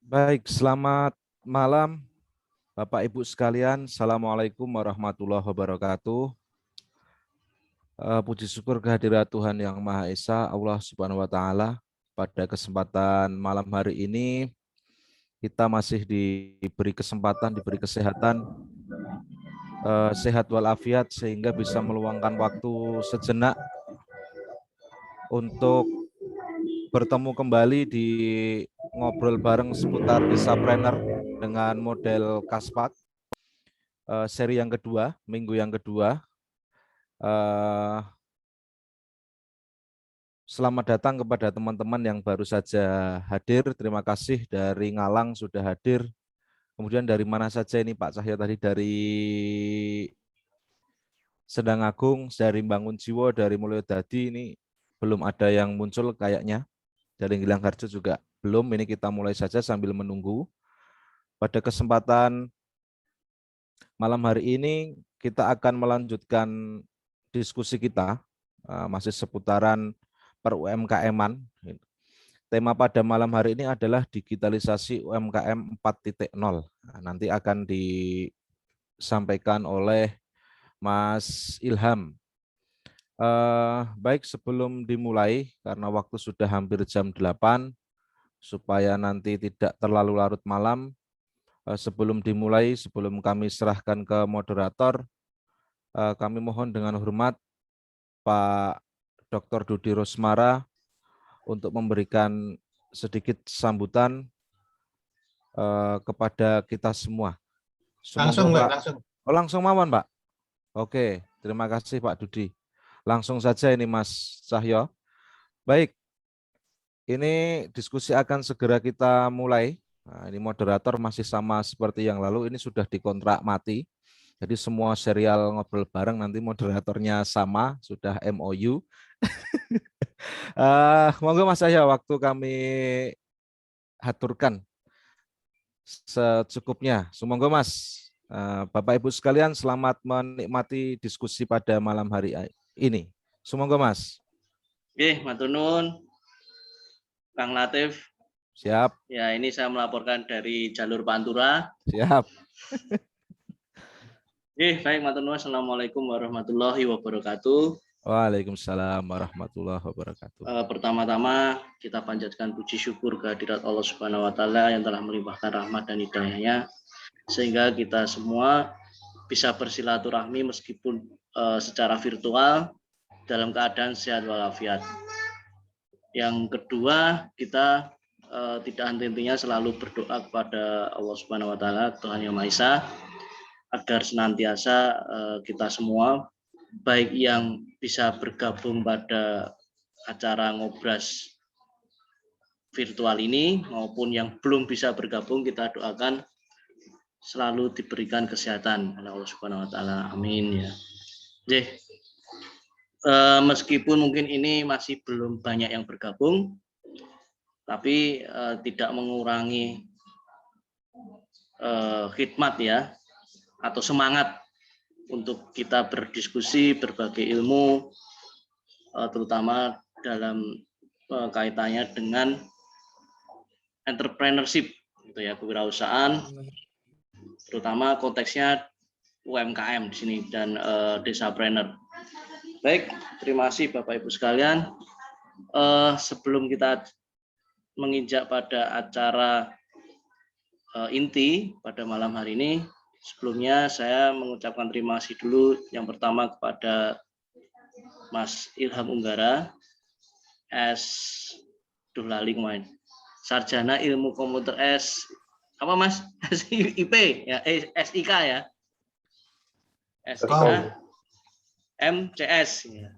Baik, selamat malam Bapak Ibu sekalian. Assalamualaikum warahmatullahi wabarakatuh. Puji syukur kehadirat Tuhan Yang Maha Esa, Allah Subhanahu wa Ta'ala. Pada kesempatan malam hari ini, kita masih diberi kesempatan, diberi kesehatan, sehat walafiat, sehingga bisa meluangkan waktu sejenak untuk bertemu kembali di ngobrol bareng seputar Desapreneur dengan model Kaspak. Seri yang kedua, minggu yang kedua. Selamat datang kepada teman-teman yang baru saja hadir. Terima kasih dari Ngalang sudah hadir. Kemudian dari mana saja ini Pak Cahyo tadi? Dari Sendang Agung, dari Bangun Jiwo, dari Mulyodadi, ini belum ada yang muncul kayaknya. Dari Gilang-Harjo juga belum. Ini kita mulai saja sambil menunggu. Pada kesempatan malam hari ini kita akan melanjutkan diskusi kita masih seputaran per UMKM-an. Tema pada malam hari ini adalah digitalisasi UMKM 4.0. Nanti akan disampaikan oleh Mas Ilham. Baik, sebelum dimulai, karena waktu sudah hampir jam 8, supaya nanti tidak terlalu larut malam, sebelum dimulai, sebelum kami serahkan ke moderator, kami mohon dengan hormat Pak Dr. Dudi Rosmara untuk memberikan sedikit sambutan kepada kita semua. Langsung, Pak. langsung. Oh, langsung mawon, Pak. Oke, terima kasih Pak Dudi. Langsung saja ini Mas Cahyo. Baik, ini diskusi akan segera kita mulai. Nah, ini moderator masih sama seperti yang lalu, ini sudah dikontrak mati. Jadi semua serial ngobrol bareng nanti moderatornya sama, sudah MOU. Monggo Mas Cahyo, waktu kami haturkan secukupnya. Sumangga Mas. Bapak Ibu sekalian, selamat menikmati diskusi pada malam hari ini. Sumangga Mas. Oke, matur nuwun. Kang Latif. Siap. Ya, ini saya melaporkan dari jalur Pantura. Siap. Oke, baik, matur nuwun. Assalamualaikum warahmatullahi wabarakatuh. Waalaikumsalam warahmatullahi wabarakatuh. Pertama-tama kita panjatkan puji syukur kehadirat Allah Subhanahu wa Ta'ala yang telah melimpahkan rahmat dan hidayahnya sehingga kita semua bisa bersilaturahmi meskipun secara virtual dalam keadaan sehat walafiat. Yang kedua, kita tidak henti-hentinya selalu berdoa kepada Allah Subhanahu wa Ta'ala, Tuhan Yang Maha Esa, agar senantiasa kita semua, baik yang bisa bergabung pada acara ngobras virtual ini maupun yang belum bisa bergabung, kita doakan selalu diberikan kesehatan oleh Allah Subhanahu wa Ta'ala. Amin ya. Meskipun mungkin ini masih belum banyak yang bergabung, tapi tidak mengurangi khidmat ya, atau semangat untuk kita berdiskusi berbagai ilmu, terutama dalam kaitannya dengan entrepreneurship, gitu ya, kewirausahaan, terutama konteksnya UMKM di sini dan Desapreneur. Baik, terima kasih Bapak Ibu sekalian. Sebelum kita menginjak pada acara inti pada malam hari ini, sebelumnya saya mengucapkan terima kasih dulu yang pertama kepada Mas Ilham Unggara, Sarjana Ilmu Komputer apa Mas? SIP ya, SIK ya. SIK MCS ya.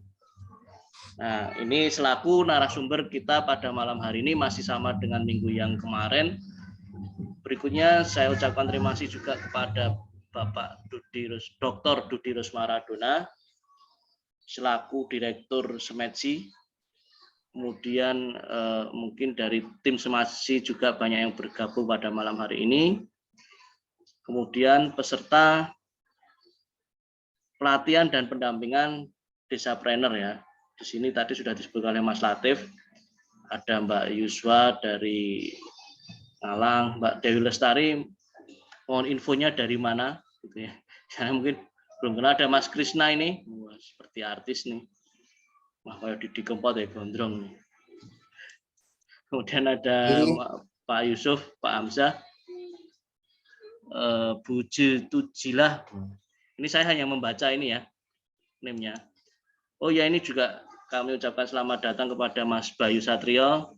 Nah, ini selaku narasumber kita pada malam hari ini masih sama dengan minggu yang kemarin. Berikutnya saya ucapkan terima kasih juga kepada Bapak Dr. Dudi Rosmara Dona selaku Direktur Semetsi. Kemudian mungkin dari tim Semetsi juga banyak yang bergabung pada malam hari ini. Kemudian peserta pelatihan dan pendampingan Desapreneur ya. Di sini tadi sudah disebutkan oleh Mas Latif, ada Mbak Yuswa dari Malang, Mbak Dewi Lestari, mohon infonya dari mana? Gitu ya. Saya mungkin belum kenal. Ada Mas Krisna ini, wah, seperti artis nih. Wah, kayak Didi Kempot ya, gondrong nih. Kemudian ada Pak Yusuf, Pak Hamzah, Bu Tujilah. Ini saya hanya membaca ini ya, name-nya. Oh ya, ini juga kami ucapkan selamat datang kepada Mas Bayu Satrio.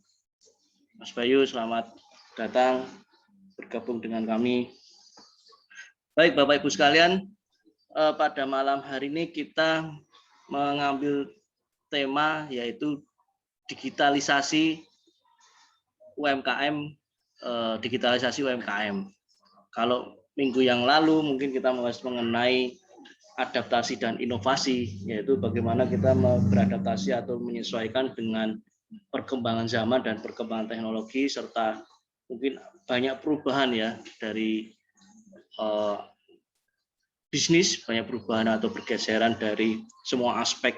Mas Bayu, selamat datang bergabung dengan kami. Baik, Bapak Ibu sekalian, pada malam hari ini kita mengambil tema yaitu digitalisasi UMKM, digitalisasi UMKM. Kalau minggu yang lalu mungkin kita membahas mengenai adaptasi dan inovasi, yaitu bagaimana kita beradaptasi atau menyesuaikan dengan perkembangan zaman dan perkembangan teknologi, serta mungkin banyak perubahan ya dari bisnis, banyak perubahan atau pergeseran dari semua aspek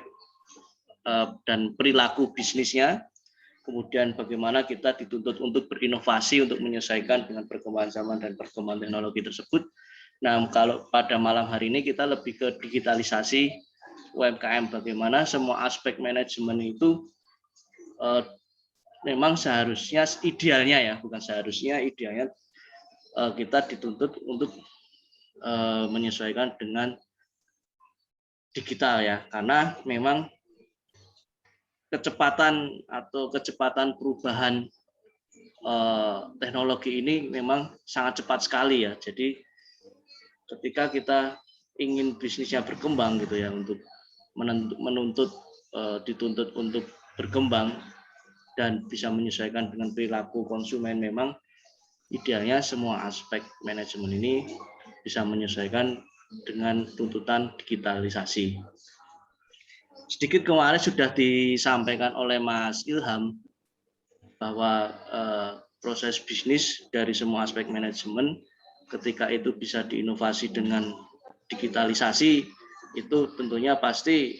dan perilaku bisnisnya. Kemudian bagaimana kita dituntut untuk berinovasi untuk menyesuaikan dengan perkembangan zaman dan perkembangan teknologi tersebut. Nah, kalau pada malam hari ini kita lebih ke digitalisasi UMKM, bagaimana semua aspek manajemen itu memang seharusnya, idealnya ya, bukan seharusnya, idealnya kita dituntut untuk menyesuaikan dengan digital ya, karena memang kecepatan perubahan teknologi ini memang sangat cepat sekali ya. Jadi ketika kita ingin bisnisnya berkembang gitu ya, untuk dituntut untuk berkembang dan bisa menyesuaikan dengan perilaku konsumen, memang idealnya semua aspek manajemen ini bisa menyesuaikan dengan tuntutan digitalisasi. Sedikit kemarin sudah disampaikan oleh Mas Ilham bahwa proses bisnis dari semua aspek manajemen ketika itu bisa diinovasi dengan digitalisasi, itu tentunya pasti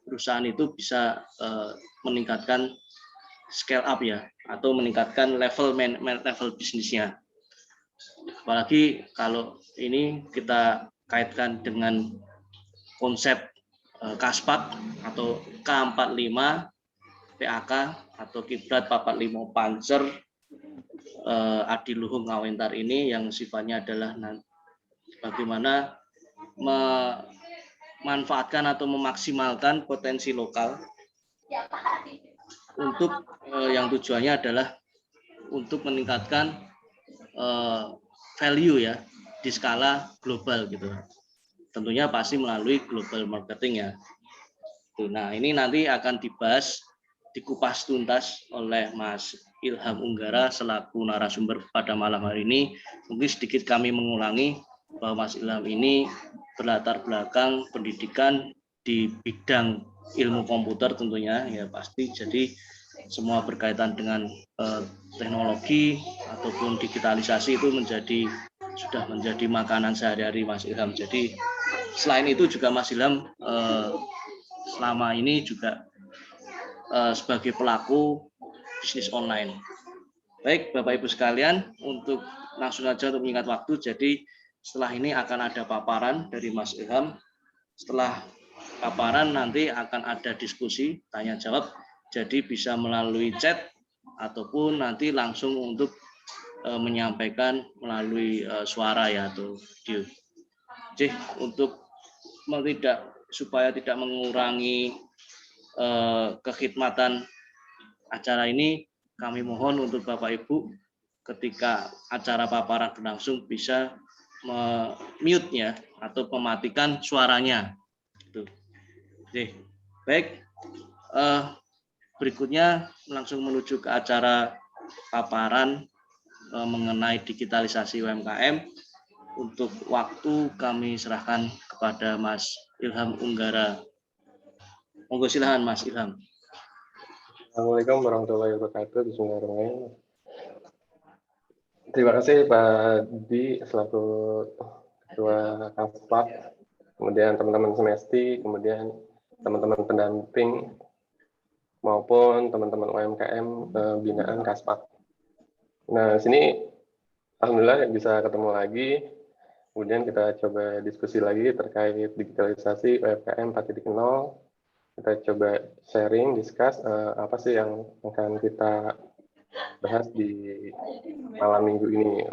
perusahaan itu bisa meningkatkan scale up ya, atau meningkatkan level bisnisnya. Apalagi kalau ini kita kaitkan dengan konsep Kaspat atau K45 PAK atau Kiblat 45 Panzer Adiluhung Ngawentar ini, yang sifatnya adalah bagaimana memanfaatkan atau memaksimalkan potensi lokal untuk yang tujuannya adalah untuk meningkatkan value ya di skala global gitu. Tentunya pasti melalui global marketing ya. Nah, ini nanti akan dibahas, dikupas tuntas oleh Mas Ilham Unggara selaku narasumber pada malam hari ini. Mungkin sedikit kami mengulangi bahwa Mas Ilham ini berlatar belakang pendidikan di bidang ilmu komputer tentunya ya pasti. Jadi semua berkaitan dengan teknologi ataupun digitalisasi itu sudah menjadi makanan sehari-hari Mas Ilham. Jadi selain itu juga Mas Ilham selama ini juga sebagai pelaku bisnis online. Baik Bapak Ibu sekalian, untuk langsung saja untuk mengingat waktu, jadi setelah ini akan ada paparan dari Mas Ilham. Setelah paparan nanti akan ada diskusi tanya jawab, jadi bisa melalui chat ataupun nanti langsung untuk menyampaikan melalui suara ya atau video. Jadi untuk supaya tidak mengurangi kekhidmatan acara ini, kami mohon untuk Bapak Ibu ketika acara paparan berlangsung bisa mute ya atau mematikan suaranya. Oke, baik. Berikutnya langsung menuju ke acara paparan mengenai digitalisasi UMKM. Untuk waktu kami serahkan kepada Mas Ilham Unggara. Monggo silakan Mas Ilham. Assalamualaikum warahmatullahi wabarakatuh. Bismillahirrahmanirrahim. Terima kasih Pak Di selaku Ketua Kaspat, kemudian teman-teman semesti, kemudian teman-teman pendamping maupun teman-teman UMKM binaan Kaspat. Nah, sini alhamdulillah bisa ketemu lagi. Kemudian kita coba diskusi lagi terkait digitalisasi UMKM 4.0. Kita coba sharing, discuss apa sih yang akan kita bahas di malam minggu ini.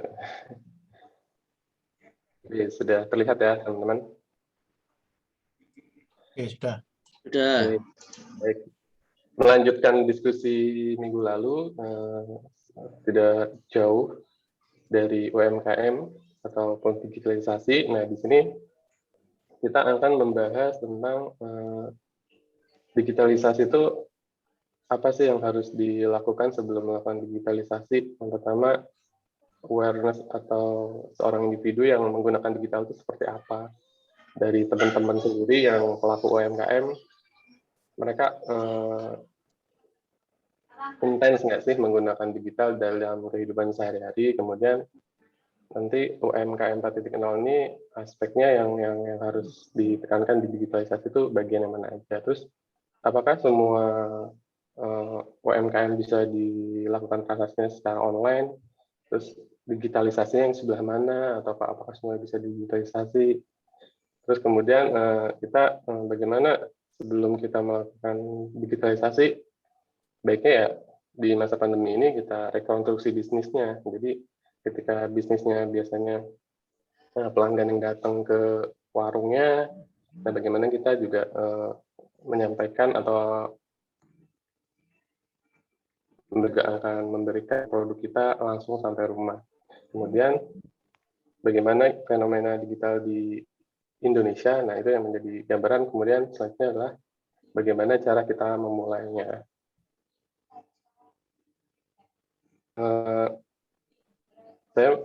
Jadi, sudah terlihat ya, teman-teman? Oke, sudah. Sudah. Oke, baik. Melanjutkan diskusi minggu lalu, tidak jauh dari UMKM ataupun digitalisasi. Nah, di sini kita akan membahas tentang digitalisasi itu apa sih yang harus dilakukan sebelum melakukan digitalisasi. Yang pertama, awareness atau seorang individu yang menggunakan digital itu seperti apa. Dari teman-teman sendiri yang pelaku UMKM, mereka intens nggak sih menggunakan digital dalam kehidupan sehari-hari. Kemudian nanti UMKM 4.0 ini aspeknya yang harus ditekankan di digitalisasi itu bagian yang mana aja. Terus apakah semua UMKM bisa dilakukan transaksinya secara online? Terus digitalisasinya yang sebelah mana? Atau apakah semua bisa digitalisasi? Terus kemudian kita bagaimana sebelum kita melakukan digitalisasi, baiknya ya di masa pandemi ini kita rekonstruksi bisnisnya. Jadi ketika bisnisnya biasanya pelanggan yang datang ke warungnya, nah bagaimana kita juga menyampaikan atau akan memberikan produk kita langsung sampai rumah. Kemudian bagaimana fenomena digital di Indonesia, nah itu yang menjadi gambaran. Kemudian selanjutnya adalah bagaimana cara kita memulainya. Saya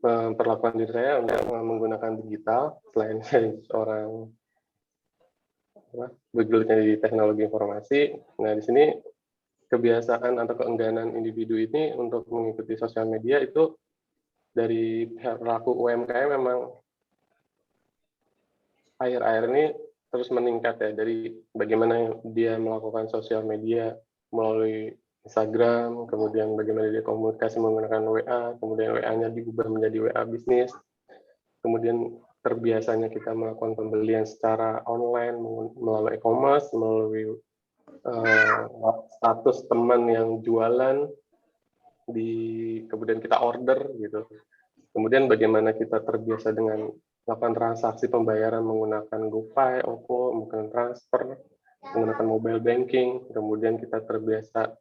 memperlakukan diri saya untuk menggunakan digital selain saya seorang bergelunya di teknologi informasi. Nah, di sini kebiasaan atau keengganan individu ini untuk mengikuti sosial media itu dari pelaku UMKM memang akhir-akhir ini terus meningkat ya, dari bagaimana dia melakukan sosial media melalui Instagram, kemudian bagaimana dia komunikasi menggunakan WA, kemudian WA-nya diubah menjadi WA bisnis, kemudian terbiasanya kita melakukan pembelian secara online melalui e-commerce, melalui status teman yang jualan, kemudian kita order gitu. Kemudian bagaimana kita terbiasa dengan melakukan transaksi pembayaran menggunakan GoPay, OVO, menggunakan transfer, menggunakan mobile banking, kemudian kita terbiasa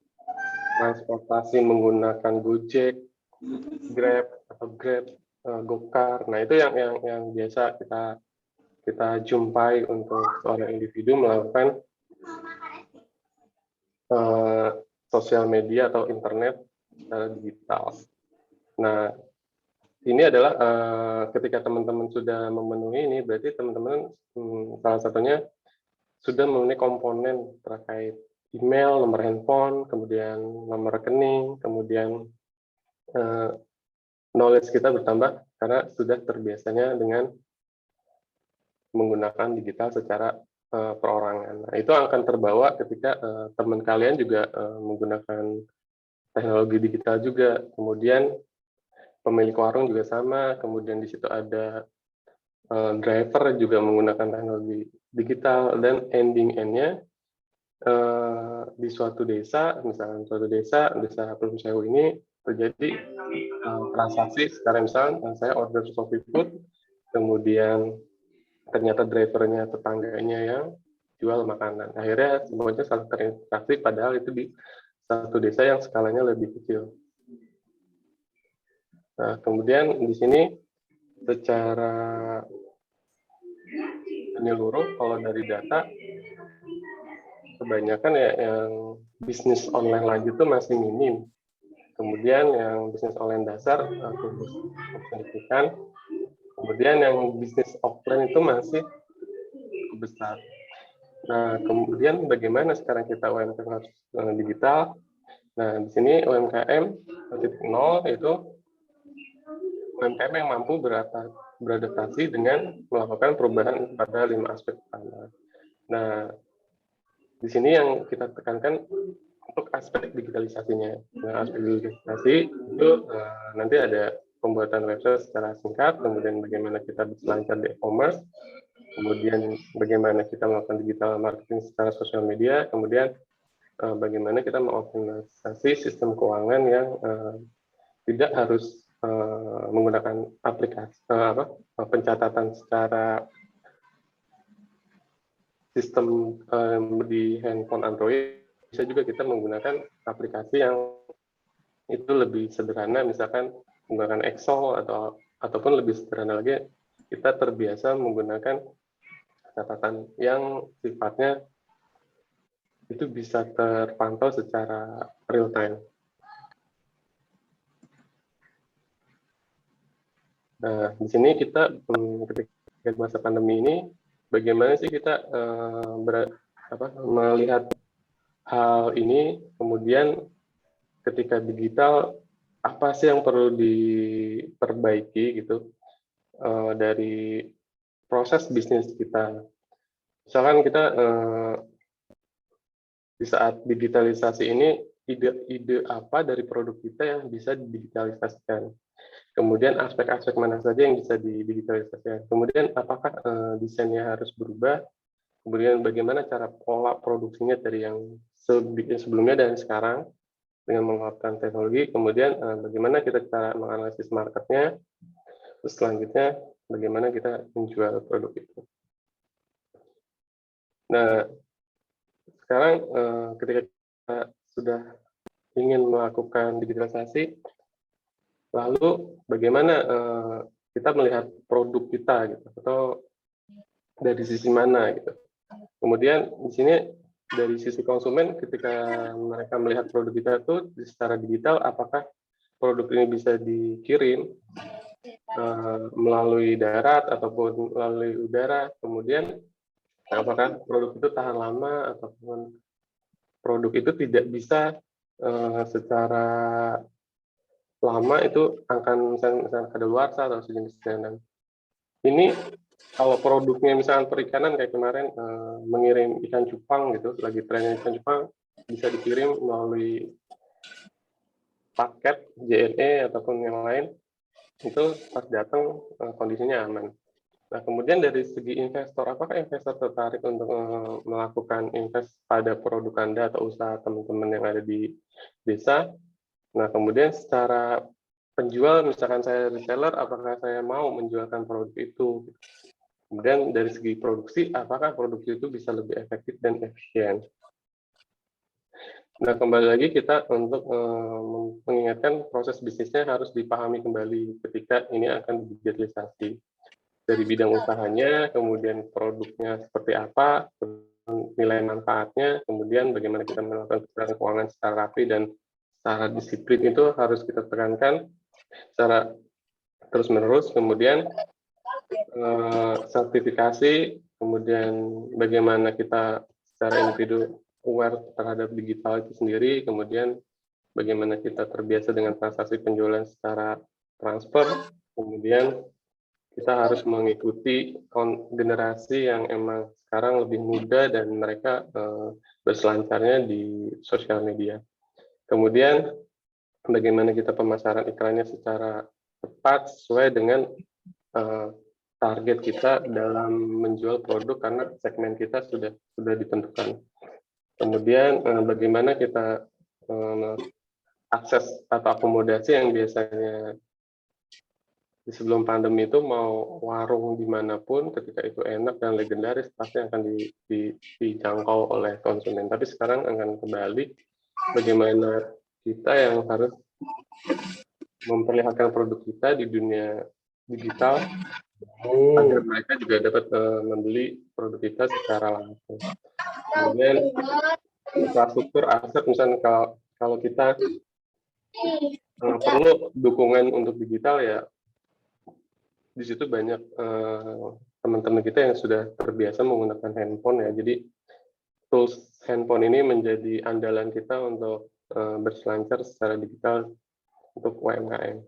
transportasi menggunakan Gojek, Grab atau Grab, Gokar. Nah, itu yang biasa kita jumpai untuk seorang individu melakukan sosial media atau internet secara digital. Nah, ini adalah ketika teman-teman sudah memenuhi ini, berarti teman-teman salah satunya sudah memenuhi komponen terkait email, nomor handphone, kemudian nomor rekening, kemudian knowledge kita bertambah karena sudah terbiasanya dengan menggunakan digital secara perorangan. Nah, itu akan terbawa ketika teman kalian juga menggunakan teknologi digital juga. Kemudian pemilik warung juga sama, kemudian di situ ada driver juga menggunakan teknologi digital, dan ending-nya di suatu desa, misalkan suatu desa Pelum Sewu ini terjadi transaksi secara misalnya saya order Shopee Food, kemudian ternyata drivernya tetangganya yang jual makanan. Akhirnya semuanya saling terintegrasi, padahal itu di satu desa yang skalanya lebih kecil. Nah, kemudian di sini secara menyeluruh, kalau dari data, kebanyakan ya yang bisnis online lanjut itu masih minim. Kemudian yang bisnis online dasar tumbuh signifikan. Kemudian yang bisnis offline itu masih besar. Nah, kemudian bagaimana sekarang kita UMKM harus digital? Nah, di sini UMKM 4.0 itu UMKM yang mampu beradaptasi dengan melakukan perubahan pada 5 aspek utama. Nah, di sini yang kita tekankan untuk aspek digitalisasinya. Nah, aspek digitalisasi itu nanti ada pembuatan website secara singkat, kemudian bagaimana kita berselancar di e-commerce, kemudian bagaimana kita melakukan digital marketing secara sosial media, kemudian bagaimana kita mengoptimalisasi sistem keuangan yang tidak harus menggunakan aplikasi pencatatan secara sistem di handphone Android. Bisa juga kita menggunakan aplikasi yang itu lebih sederhana, misalkan menggunakan Excel ataupun lebih sederhana lagi, kita terbiasa menggunakan catatan yang sifatnya itu bisa terpantau secara real time. Nah, di sini kita ketika masa pandemi ini, bagaimana sih kita melihat hal ini, kemudian ketika digital, apa sih yang perlu diperbaiki gitu dari proses bisnis kita. Misalkan kita di saat digitalisasi ini, ide apa dari produk kita yang bisa didigitalisasikan. Kemudian aspek-aspek mana saja yang bisa didigitalisasikan. Kemudian apakah desainnya harus berubah. Kemudian bagaimana cara pola produksinya dari yang sebelumnya dan sekarang dengan menggunakan teknologi. Kemudian bagaimana kita cara menganalisis marketnya. Terus selanjutnya bagaimana kita menjual produk itu. Nah, sekarang ketika kita sudah ingin melakukan digitalisasi, lalu bagaimana kita melihat produk kita gitu, atau dari sisi mana gitu. Kemudian di sini dari sisi konsumen, ketika mereka melihat produk kita itu secara digital, apakah produk ini bisa dikirim melalui darat ataupun melalui udara, kemudian apakah produk itu tahan lama ataupun produk itu tidak bisa secara lama itu akan misalnya kadaluarsa atau sejenisnya. Dan ini kalau produknya misalnya perikanan kayak kemarin mengirim ikan cupang gitu, lagi trennya ikan cupang, bisa dikirim melalui paket JNE ataupun yang lain, itu pas datang kondisinya aman. Nah, kemudian dari segi investor, apakah investor tertarik untuk melakukan invest pada produk Anda atau usaha teman-teman yang ada di desa? Nah, kemudian secara penjual, misalkan saya reseller, apakah saya mau menjualkan produk itu? Kemudian dari segi produksi, apakah produksi itu bisa lebih efektif dan efisien? Nah, kembali lagi kita untuk mengingatkan proses bisnisnya harus dipahami kembali ketika ini akan digitalisasi. Dari bidang usahanya, kemudian produknya seperti apa, nilai manfaatnya, kemudian bagaimana kita melakukan keseimbangan keuangan secara rapi dan secara disiplin itu harus kita tekankan secara terus-menerus. Kemudian sertifikasi, kemudian bagaimana kita secara individu aware terhadap digital itu sendiri, kemudian bagaimana kita terbiasa dengan transaksi penjualan secara transfer, kemudian kita harus mengikuti generasi yang emang sekarang lebih muda dan mereka berselancarnya di sosial media. Kemudian bagaimana kita pemasaran iklannya secara tepat sesuai dengan target kita dalam menjual produk karena segmen kita sudah ditentukan. Kemudian bagaimana kita akses atau akomodasi yang biasanya di sebelum pandemi itu mau warung dimanapun ketika itu enak dan legendaris pasti akan dijangkau oleh konsumen. Tapi sekarang akan kembali bagaimana kita yang harus memperlihatkan produk kita di dunia digital agar mereka juga dapat membeli produk kita secara langsung. Kemudian infrastruktur aset, misalnya kalau kita perlu dukungan untuk digital ya, di situ banyak teman-teman kita yang sudah terbiasa menggunakan handphone ya. Jadi tools handphone ini menjadi andalan kita untuk berselancar secara digital untuk UMKM.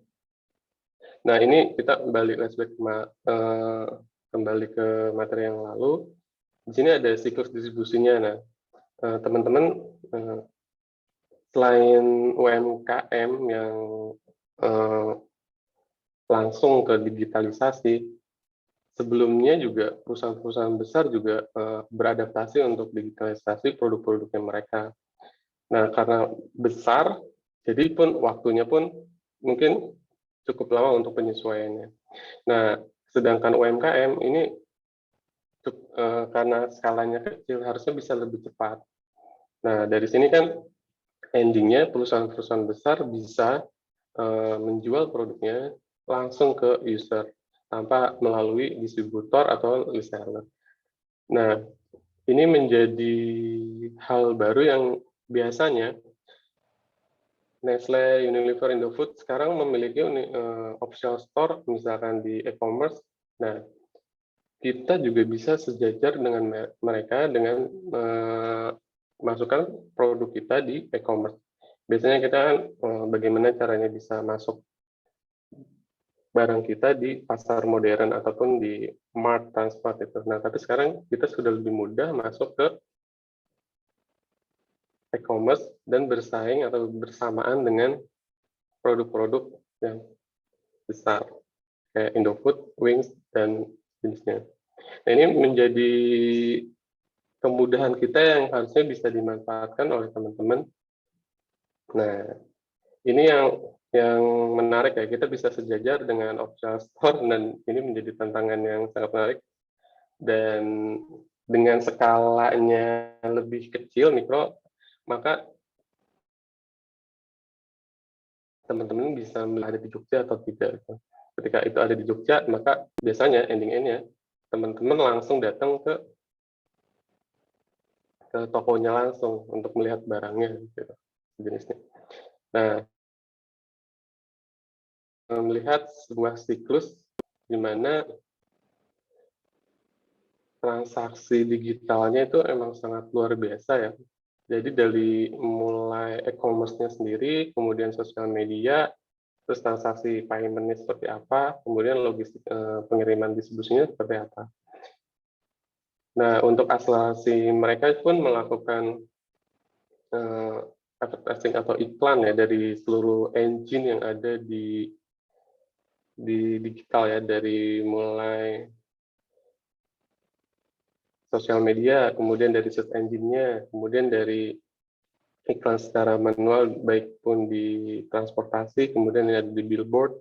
Nah, ini kita balik flashback kembali ke materi yang lalu. Di sini ada siklus distribusinya. Nah, teman-teman selain UMKM yang langsung ke digitalisasi, sebelumnya juga perusahaan-perusahaan besar juga beradaptasi untuk digitalisasi produk-produknya mereka. Nah, karena besar, jadi pun waktunya pun mungkin cukup lama untuk penyesuaiannya. Nah, sedangkan UMKM ini karena skalanya kecil harusnya bisa lebih cepat. Nah, dari sini kan endingnya perusahaan-perusahaan besar bisa menjual produknya langsung ke user tanpa melalui distributor atau reseller. Nah, ini menjadi hal baru yang biasanya Nestle, Unilever, Indofood sekarang memiliki official store misalkan di e-commerce. Nah, kita juga bisa sejajar dengan mereka dengan masukkan produk kita di e-commerce. Biasanya kita kan bagaimana caranya bisa masuk barang kita di pasar modern ataupun di mart transport itu. Nah, tapi sekarang kita sudah lebih mudah masuk ke e-commerce dan bersaing atau bersamaan dengan produk-produk yang besar kayak Indofood, Wings, dan jenisnya. Nah, ini menjadi kemudahan kita yang harusnya bisa dimanfaatkan oleh teman-teman. Nah, ini yang menarik ya, kita bisa sejajar dengan official store dan ini menjadi tantangan yang sangat menarik. Dan dengan skalanya lebih kecil, mikro, maka teman-teman bisa ada di Jogja atau tidak. Ketika itu ada di Jogja, maka biasanya ending-endnya teman-teman langsung datang ke tokonya langsung untuk melihat barangnya, gitu, jenisnya. Nah, melihat sebuah siklus di mana transaksi digitalnya itu emang sangat luar biasa ya. Jadi dari mulai e-commerce-nya sendiri, kemudian sosial media, terus transaksi payment-nya seperti apa, kemudian logistik pengiriman distribusinya seperti apa. Nah, untuk akselerasi mereka pun melakukan advertising atau iklan ya dari seluruh engine yang ada di digital ya, dari mulai sosial media, kemudian dari search engine-nya, kemudian dari iklan secara manual, baik pun di transportasi, kemudian ada di billboard.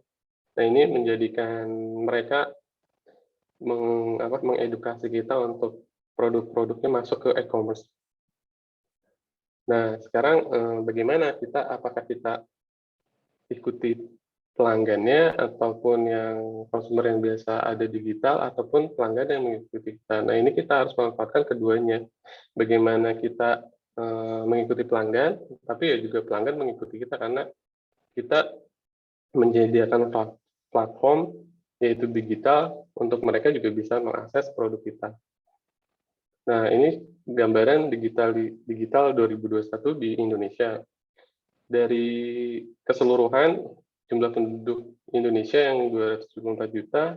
Nah, ini menjadikan mereka mengedukasi kita untuk produk-produknya masuk ke e-commerce. Nah, sekarang bagaimana apakah kita ikuti pelanggannya, ataupun yang konsumer yang biasa ada digital, ataupun pelanggan yang mengikuti kita. Nah, ini kita harus memanfaatkan keduanya. Bagaimana kita mengikuti pelanggan, tapi ya juga pelanggan mengikuti kita, karena kita menyediakan platform, yaitu digital, untuk mereka juga bisa mengakses produk kita. Nah, ini gambaran digital 2021 di Indonesia. Dari keseluruhan jumlah penduduk Indonesia yang 274 juta,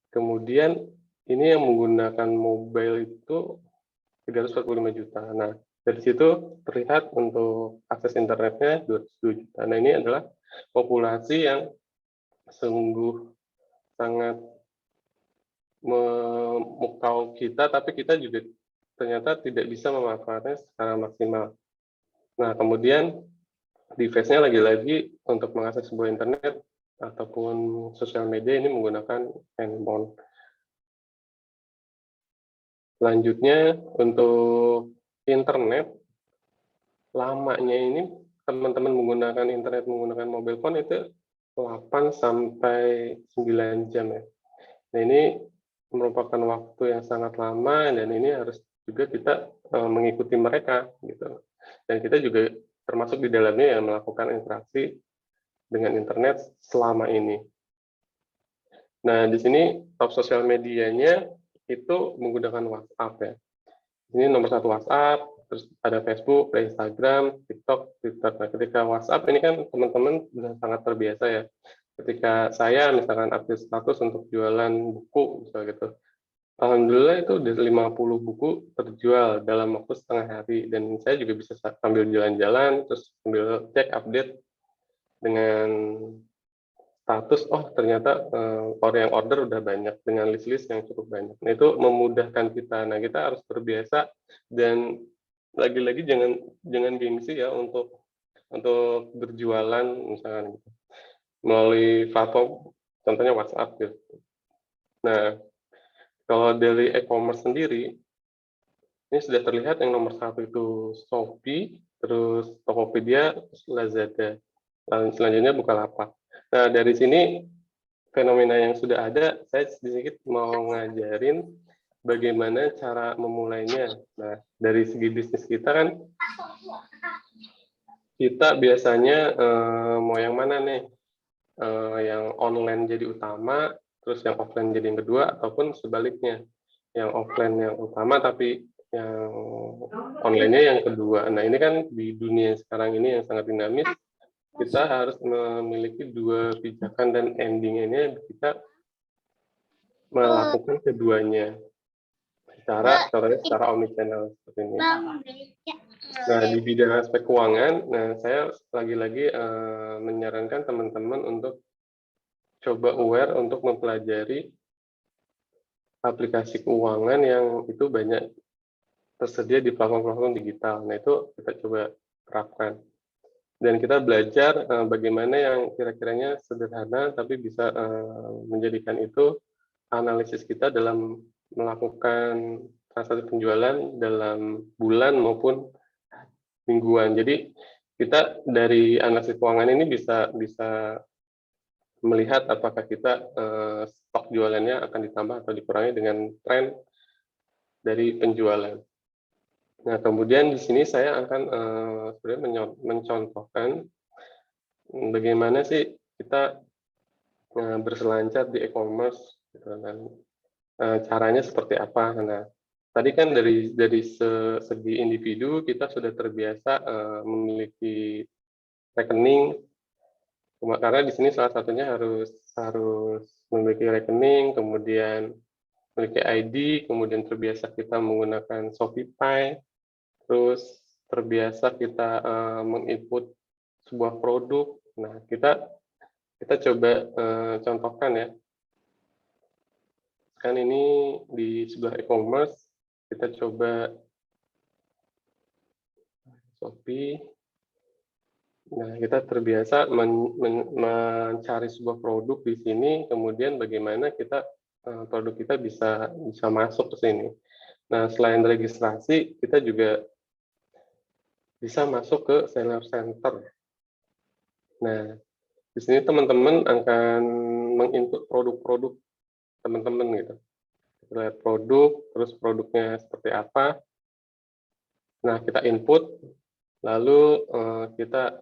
kemudian ini yang menggunakan mobile itu 345 juta. Nah, dari situ terlihat untuk akses internetnya 202 juta. Nah, ini adalah populasi yang sungguh sangat memukau kita, tapi kita juga ternyata tidak bisa memanfaatkannya secara maksimal. Nah, kemudian device-nya lagi-lagi untuk mengakses sebuah internet ataupun sosial media ini menggunakan handphone. Selanjutnya, untuk internet, lamanya ini teman-teman menggunakan internet menggunakan mobile phone itu 8 sampai 9 jam ya. Nah, ini merupakan waktu yang sangat lama, dan ini harus juga kita mengikuti mereka gitu. Dan kita juga termasuk di dalamnya yang melakukan interaksi dengan internet selama ini. Nah, di sini top sosial medianya itu menggunakan WhatsApp ya. Ini nomor 1 WhatsApp, terus ada Facebook, ada Instagram, TikTok, Twitter. Nah, ketika WhatsApp ini kan teman-teman sudah sangat terbiasa ya. Ketika saya misalkan update status untuk jualan buku misalnya gitu, Alhamdulillah itu udah 50 buku terjual dalam waktu setengah hari, dan saya juga bisa sambil jalan-jalan terus sambil cek update dengan status, oh ternyata orang yang order udah banyak dengan list-list yang cukup banyak. Nah, itu memudahkan kita. Nah, kita harus terbiasa, dan lagi-lagi jangan gengsi ya untuk berjualan misalkan gitu, melalui platform contohnya WhatsApp gitu. Nah, kalau dari e-commerce sendiri, ini sudah terlihat yang nomor 1 itu Shopee, terus Tokopedia, terus Lazada. Lalu selanjutnya Bukalapak. Nah, dari sini fenomena yang sudah ada, saya sedikit mau ngajarin bagaimana cara memulainya. Nah, dari segi bisnis kita kan, kita biasanya mau yang mana nih? Yang online jadi utama, terus yang offline jadi yang kedua, ataupun sebaliknya, yang offline yang utama tapi yang online-nya yang kedua. Nah, ini kan di dunia sekarang ini yang sangat dinamis, kita harus memiliki dua pijakan, dan ending-nya kita melakukan keduanya contohnya secara omnichannel seperti ini. Nah, di bidang aspek keuangan, nah saya lagi-lagi menyarankan teman-teman untuk coba aware untuk mempelajari aplikasi keuangan yang itu banyak tersedia di platform-platform digital. Nah, itu kita coba terapkan. Dan kita belajar bagaimana yang kira-kiranya sederhana, tapi bisa menjadikan itu analisis kita dalam melakukan transaksi penjualan dalam bulan maupun mingguan. Jadi, kita dari analisis keuangan ini bisa melihat apakah kita stok jualannya akan ditambah atau dikurangi dengan tren dari penjualan. Nah, kemudian di sini saya akan sebenarnya mencontohkan bagaimana sih kita berselancar di e-commerce, gitu, dan caranya seperti apa. Nah, tadi kan dari segi individu kita sudah terbiasa memiliki rekening, karena di sini salah satunya harus memiliki rekening, kemudian memiliki ID, kemudian terbiasa kita menggunakan Shopify, terus terbiasa kita menginput sebuah produk. Nah, kita coba contohkan ya. Kan ini di sebelah e-commerce, kita coba Shopee. Nah, kita terbiasa mencari sebuah produk di sini, kemudian bagaimana produk kita bisa masuk ke sini. Nah, selain registrasi, kita juga bisa masuk ke seller center. Nah, di sini teman-teman akan menginput produk-produk teman-teman gitu. Kita lihat produk, terus produknya seperti apa. Nah, kita input, lalu kita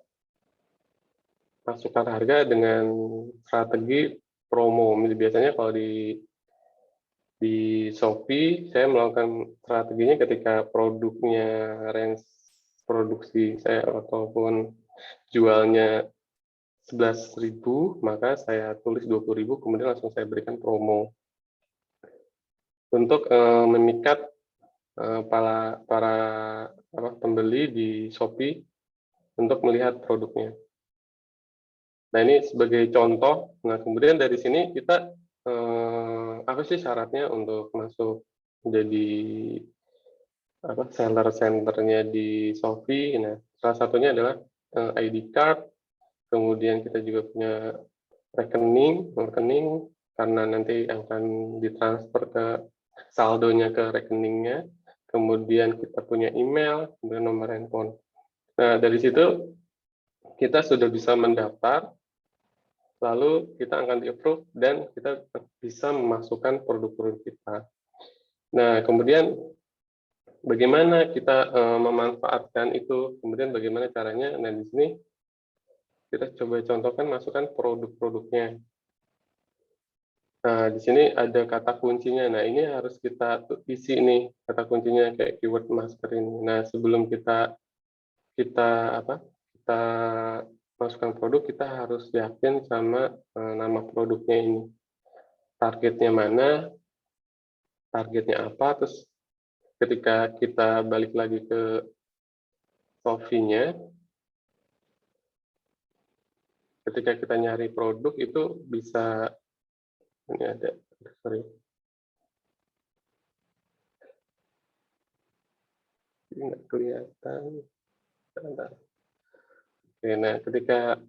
masukkan harga dengan strategi promo. Biasanya kalau di Shopee, saya melakukan strateginya ketika produknya range produksi saya ataupun jualnya 11.000, maka saya tulis 20.000, kemudian langsung saya berikan promo untuk memikat para pembeli di Shopee untuk melihat produknya. Nah, ini sebagai contoh. Nah, kemudian dari sini kita apa sih syaratnya untuk masuk menjadi seller centernya di Shopee? Nah, salah satunya adalah ID card, kemudian kita juga punya rekening karena nanti akan ditransfer ke saldonya ke rekeningnya, kemudian kita punya email, kemudian nomor handphone. Nah, dari situ kita sudah bisa mendaftar, lalu kita akan di-approve dan kita bisa memasukkan produk-produk kita. Nah, kemudian bagaimana kita memanfaatkan itu, kemudian bagaimana caranya. Nah, di sini kita coba contohkan, masukkan produk-produknya. Nah, di sini ada kata kuncinya. Nah, ini harus kita isi nih kata kuncinya kayak keyword masker ini. Nah, sebelum kita masukkan produk, kita harus yakin sama nama produknya ini. Targetnya mana, targetnya apa, terus ketika kita balik lagi ke Shopee-nya, ketika kita nyari produk itu bisa, ini ada, sorry, ini nggak kelihatan. Bentar. Oke, nah ketika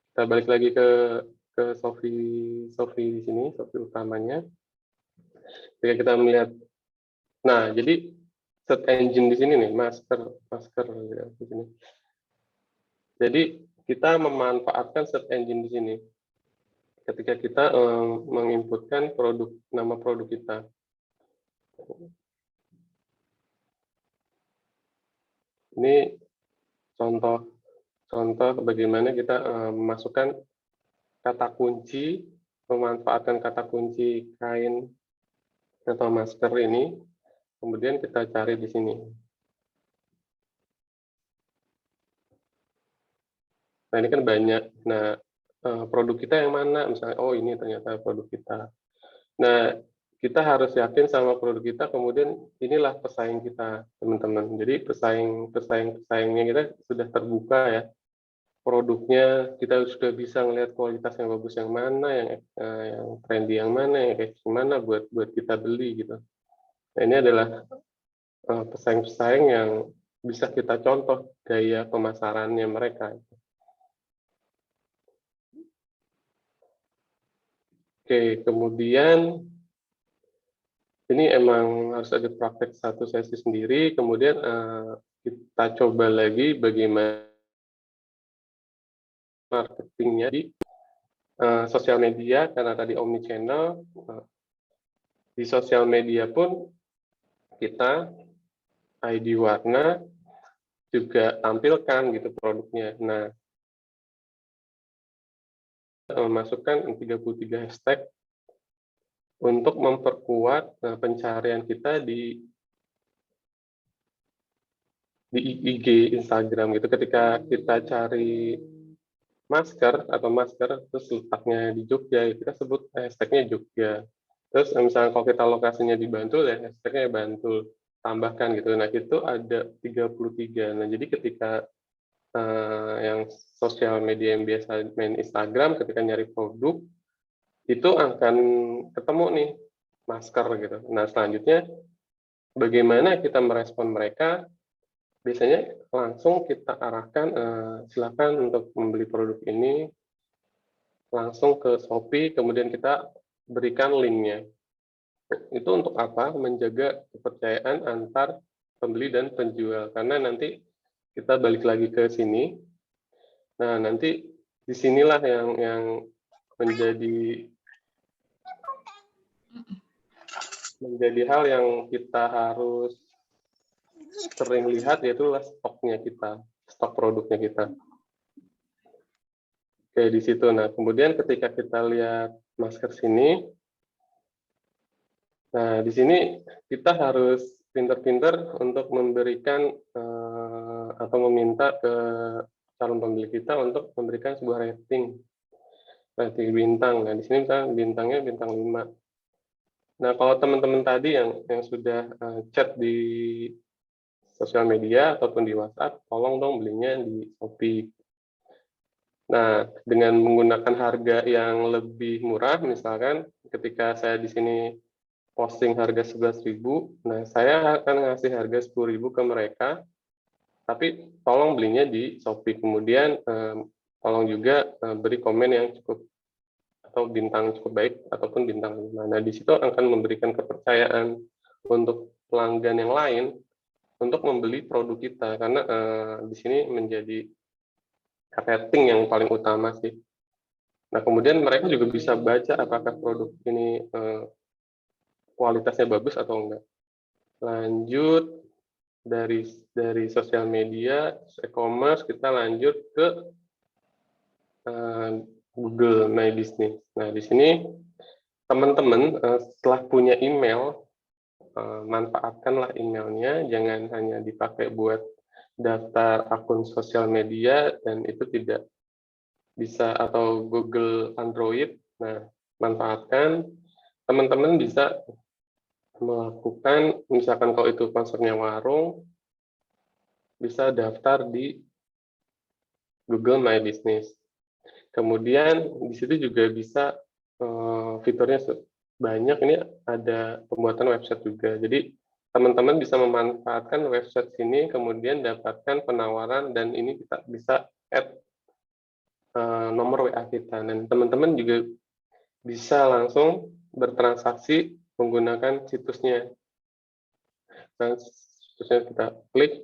kita balik lagi ke Shopee di sini, Shopee utamanya, ketika kita melihat, nah jadi search engine di sini nih, masker ya, di sini. Jadi kita memanfaatkan search engine di sini ketika kita menginputkan nama produk kita. Ini contoh bagaimana kita memasukkan kata kunci, memanfaatkan kata kunci kain atau masker ini, kemudian kita cari di sini. Nah, ini kan banyak. Nah, produk kita yang mana? Misalnya, oh ini ternyata produk kita. Nah, kita harus yakin sama produk kita, kemudian inilah pesaing kita, teman-teman. Jadi pesaingnya kita sudah terbuka ya. Produknya kita sudah bisa ngelihat kualitas yang bagus yang mana, yang trendy yang mana, yang kayak gimana buat kita beli gitu. Nah, ini adalah pesaing-pesaing yang bisa kita contoh gaya pemasarannya mereka. Oke, kemudian ini emang harus ada praktek satu sesi sendiri, kemudian kita coba lagi bagaimana marketingnya di sosial media, karena tadi omnichannel, di sosial media pun kita ID warna juga tampilkan gitu produknya. Nah, masukkan 33 hashtag untuk memperkuat pencarian kita di IG, Instagram gitu. Ketika kita cari masker terus letaknya di Jogja, kita sebut hashtagnya Jogja. Terus misalnya kalau kita lokasinya di Bantul ya hashtagnya Bantul, tambahkan gitu. Nah, itu ada 33. Nah, jadi ketika yang sosial media yang biasa main Instagram, ketika nyari produk itu akan ketemu nih masker gitu. Nah, selanjutnya bagaimana kita merespon mereka? Biasanya langsung kita arahkan, silakan untuk membeli produk ini langsung ke Shopee, kemudian kita berikan linknya. Itu untuk apa? Menjaga kepercayaan antar pembeli dan penjual. Karena nanti kita balik lagi ke sini. Nah, nanti disinilah yang menjadi hal yang kita harus sering lihat, yaitu stoknya kita, stok produknya kita. Oke, di situ. Nah, kemudian ketika kita lihat masker sini, nah di sini kita harus pintar-pintar untuk memberikan atau meminta ke calon pembeli kita untuk memberikan sebuah rating bintang. Nah, di sini misalnya bintangnya bintang 5. Nah, kalau teman-teman tadi yang sudah chat di sosial media ataupun di WhatsApp, tolong dong belinya di Shopee. Nah, dengan menggunakan harga yang lebih murah, misalkan ketika saya di sini posting harga 11.000, nah saya akan ngasih harga 10.000 ke mereka, tapi tolong belinya di Shopee. Kemudian tolong juga beri komen yang cukup atau bintang cukup baik ataupun bintang 5. Nah, di situ akan memberikan kepercayaan untuk pelanggan yang lain untuk membeli produk kita, karena di sini menjadi rating yang paling utama sih. Nah, kemudian mereka juga bisa baca apakah produk ini kualitasnya bagus atau enggak. Lanjut dari sosial media, e-commerce, kita lanjut ke Google My Business. Nah, di sini teman-teman setelah punya email, manfaatkanlah emailnya, jangan hanya dipakai buat daftar akun sosial media dan itu tidak bisa, atau Google Android. Nah, manfaatkan, teman-teman bisa melakukan, misalkan kalau itu konsepnya warung, bisa daftar di Google My Business. Kemudian di situ juga bisa fiturnya banyak, ini ada pembuatan website juga. Jadi teman-teman bisa memanfaatkan website sini, kemudian dapatkan penawaran, dan ini kita bisa add nomor WA kita. Dan teman-teman juga bisa langsung bertransaksi menggunakan situsnya. Nah, situsnya kita klik.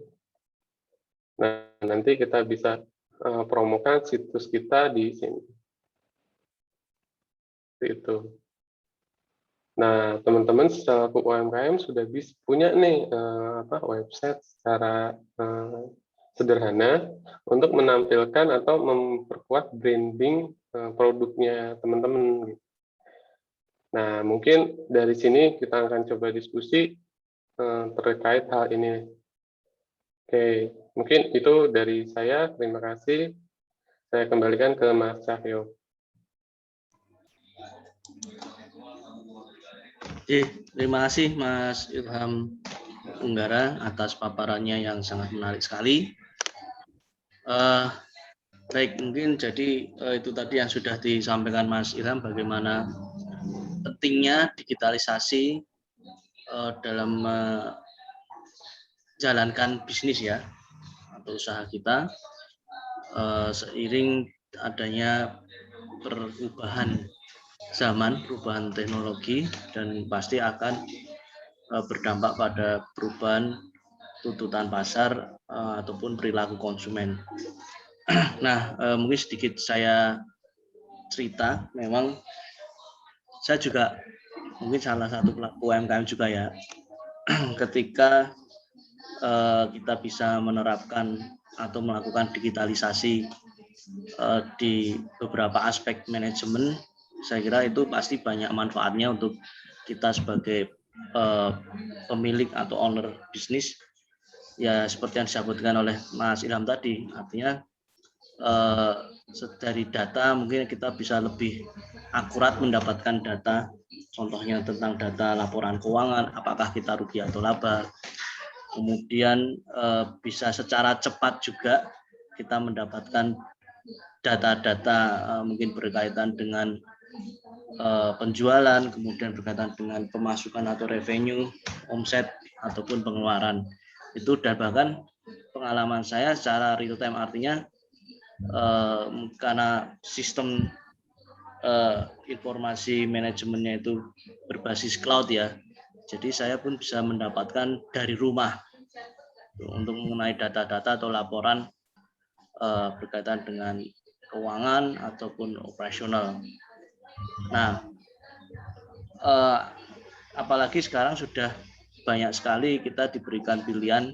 Nah, nanti kita bisa promokan situs kita di sini. Itu. Nah, teman-teman selaku UMKM sudah bisa punya nih website secara sederhana untuk menampilkan atau memperkuat branding produknya teman-teman. Nah, mungkin dari sini kita akan coba diskusi terkait hal ini. Oke, mungkin itu dari saya. Terima kasih. Saya kembalikan ke Mas Cahyo. Terima kasih Mas Ilham Unggara atas paparannya yang sangat menarik sekali. Baik, mungkin jadi itu tadi yang sudah disampaikan Mas Ilham, bagaimana pentingnya digitalisasi dalam menjalankan bisnis ya, atau usaha kita, seiring adanya perubahan zaman, perubahan teknologi, dan pasti akan berdampak pada perubahan tuntutan pasar ataupun perilaku konsumen. Nah, mungkin sedikit saya cerita, memang saya juga mungkin salah satu pelaku UMKM juga ya. Ketika kita bisa menerapkan atau melakukan digitalisasi di beberapa aspek manajemen, saya kira itu pasti banyak manfaatnya untuk kita sebagai pemilik atau owner bisnis. Ya seperti yang disebutkan oleh Mas Ilham tadi, artinya dari data mungkin kita bisa lebih akurat mendapatkan data, contohnya tentang data laporan keuangan, apakah kita rugi atau laba. Kemudian bisa secara cepat juga kita mendapatkan data-data mungkin berkaitan dengan penjualan, kemudian berkaitan dengan pemasukan atau revenue, omset ataupun pengeluaran. Itu dan bahkan pengalaman saya secara real time, artinya karena sistem informasi manajemennya itu berbasis cloud ya, jadi saya pun bisa mendapatkan dari rumah untuk mengenai data-data atau laporan berkaitan dengan keuangan ataupun operasional. Nah, apalagi sekarang sudah banyak sekali kita diberikan pilihan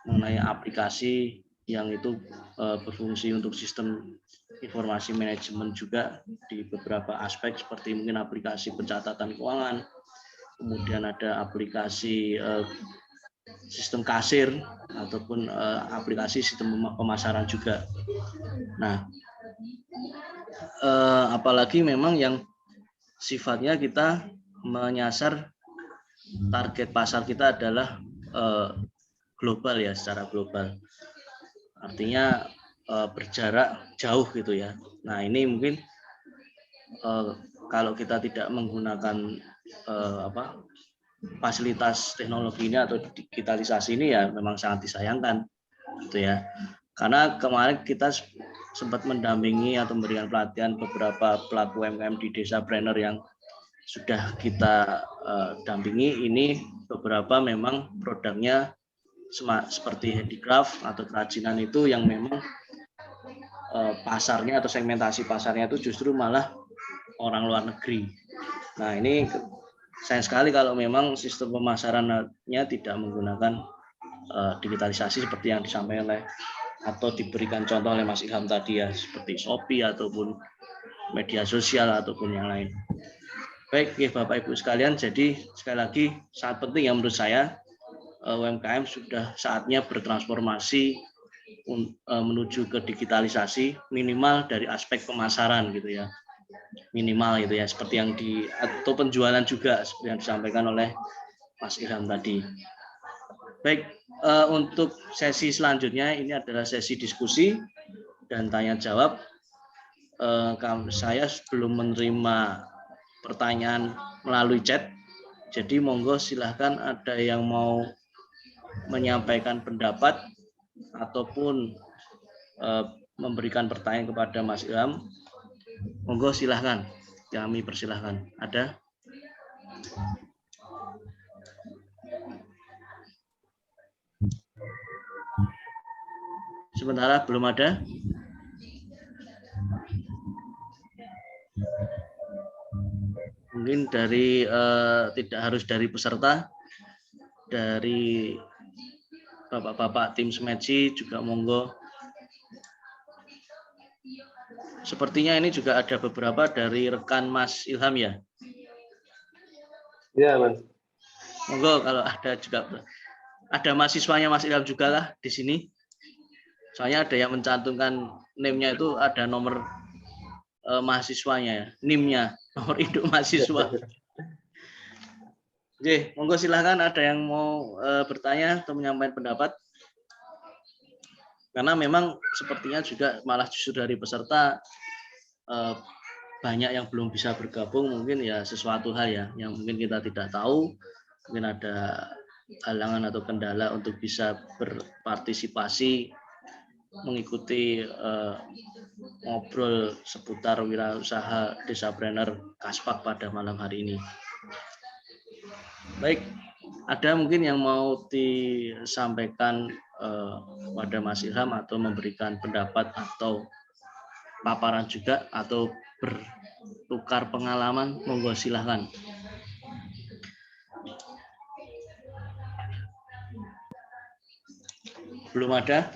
mengenai aplikasi yang itu berfungsi untuk sistem informasi manajemen juga di beberapa aspek, seperti mungkin aplikasi pencatatan keuangan, kemudian ada aplikasi sistem kasir ataupun aplikasi sistem pemasaran juga. Nah, apalagi memang yang sifatnya kita menyasar target pasar kita adalah global ya, secara global. Artinya berjarak jauh gitu ya. Nah, ini mungkin kalau kita tidak menggunakan fasilitas teknologi ini atau digitalisasi ini ya memang sangat disayangkan gitu ya. Karena kemarin kita sempat mendampingi atau memberikan pelatihan beberapa pelaku UMKM di Desa Planner yang sudah kita dampingi. Ini beberapa memang produknya seperti handicraft atau kerajinan itu yang memang pasarnya atau segmentasi pasarnya itu justru malah orang luar negeri. Nah, ini sayang sekali kalau memang sistem pemasarannya tidak menggunakan digitalisasi seperti yang disampaikan oleh atau diberikan contoh oleh Mas Ilham tadi ya, seperti Shopee ataupun media sosial ataupun yang lain. Baik, ya Bapak Ibu sekalian, jadi sekali lagi sangat penting ya menurut saya, UMKM sudah saatnya bertransformasi menuju ke digitalisasi, minimal dari aspek pemasaran gitu ya, minimal gitu ya, seperti yang atau penjualan juga seperti yang disampaikan oleh Mas Ilham tadi. Baik, untuk sesi selanjutnya ini adalah sesi diskusi dan tanya jawab. Saya belum menerima pertanyaan melalui chat, jadi monggo silahkan ada yang mau menyampaikan pendapat ataupun memberikan pertanyaan kepada Mas Ilham, monggo silahkan, kami persilahkan. Ada? Sementara belum ada. Mungkin dari tidak harus dari peserta, dari bapak-bapak tim Smedsi juga monggo. Sepertinya ini juga ada beberapa dari rekan Mas Ilham ya. Iya, Mas. Monggo kalau ada juga ada mahasiswanya Mas Ilham juga lah di sini. Soalnya ada yang mencantumkan NIM-nya itu ada nomor mahasiswanya ya, NIM-nya, nomor induk mahasiswa. Oke, monggo silahkan ada yang mau bertanya atau menyampaikan pendapat. Karena memang sepertinya juga malah justru dari peserta banyak yang belum bisa bergabung, mungkin ya sesuatu hal ya yang mungkin kita tidak tahu, mungkin ada halangan atau kendala untuk bisa berpartisipasi mengikuti ngobrol seputar wirausaha Desapreneur Kaspak pada malam hari ini. Baik, ada mungkin yang mau disampaikan pada Mas Ilham atau memberikan pendapat atau paparan juga atau bertukar pengalaman, monggo silahkan. Belum ada?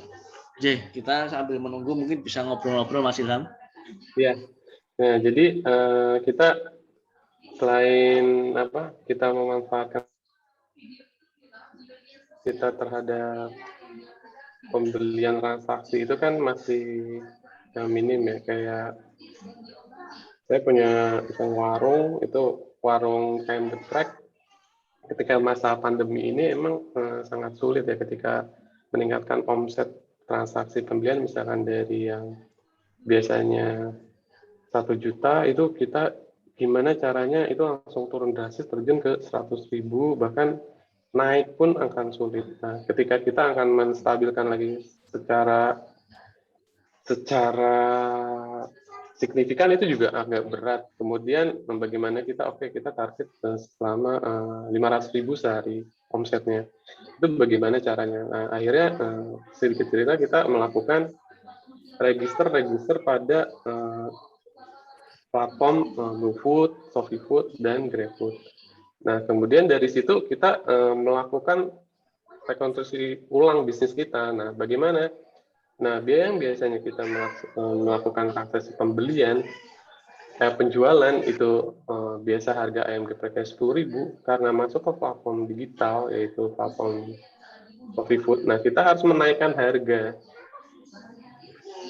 Oke, kita sambil menunggu mungkin bisa ngobrol-ngobrol Mas Ilham. Iya. Nah, jadi kita selain kita memanfaatkan kita terhadap pembelian transaksi itu kan masih minim ya, kayak saya punya warung, itu warung kain geprek. Ketika masa pandemi ini emang sangat sulit ya ketika meningkatkan omset transaksi pembelian, misalkan dari yang biasanya 1 juta itu kita gimana caranya itu langsung turun drastis terjun ke 100.000, bahkan naik pun akan sulit. Nah, ketika kita akan menstabilkan lagi secara signifikan itu juga agak berat. Kemudian bagaimana kita kita target selama 500.000 sehari omsetnya. Itu bagaimana caranya? Nah, akhirnya sedikit cerita kita melakukan register pada platform GoFood, ShopeeFood, dan GrabFood. Nah, kemudian dari situ kita melakukan rekonstruksi ulang bisnis kita. Nah, bagaimana? Nah, biaya yang biasanya kita melakukan transaksi pembelian, penjualan itu biasa harga ayam gepreknya 10.000, karena masuk ke platform digital, yaitu platform ShopeeFood. Nah, kita harus menaikkan harga.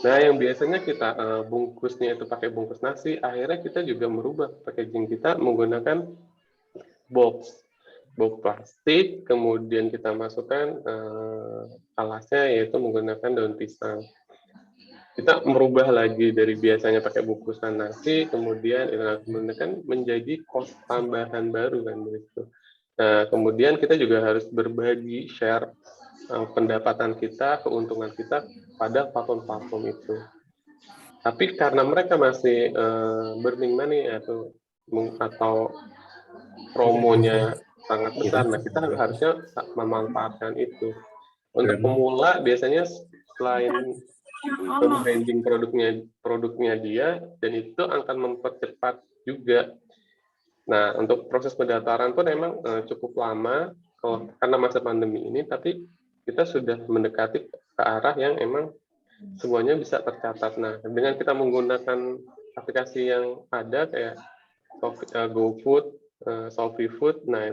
Nah, yang biasanya kita bungkusnya itu pakai bungkus nasi, akhirnya kita juga merubah packaging kita menggunakan box plastik, kemudian kita masukkan alasnya yaitu menggunakan daun pisang. Kita merubah lagi dari biasanya pakai bungkusan nasi, kemudian menggunakan menjadi kos tambahan baru kan begitu. Nah, kemudian kita juga harus berbagi share pendapatan kita, keuntungan kita pada platform-platform itu. Tapi karena mereka masih burning money atau promonya sangat besar, nah kita harusnya memanfaatkan itu. Untuk pemula biasanya selain branding produknya dia, dan itu akan mempercepat juga. Nah, untuk proses pendaftaran pun memang cukup lama karena masa pandemi ini, tapi kita sudah mendekati ke arah yang emang semuanya bisa tercatat. Nah, dengan kita menggunakan aplikasi yang ada kayak GoFood, ShopeeFood, nah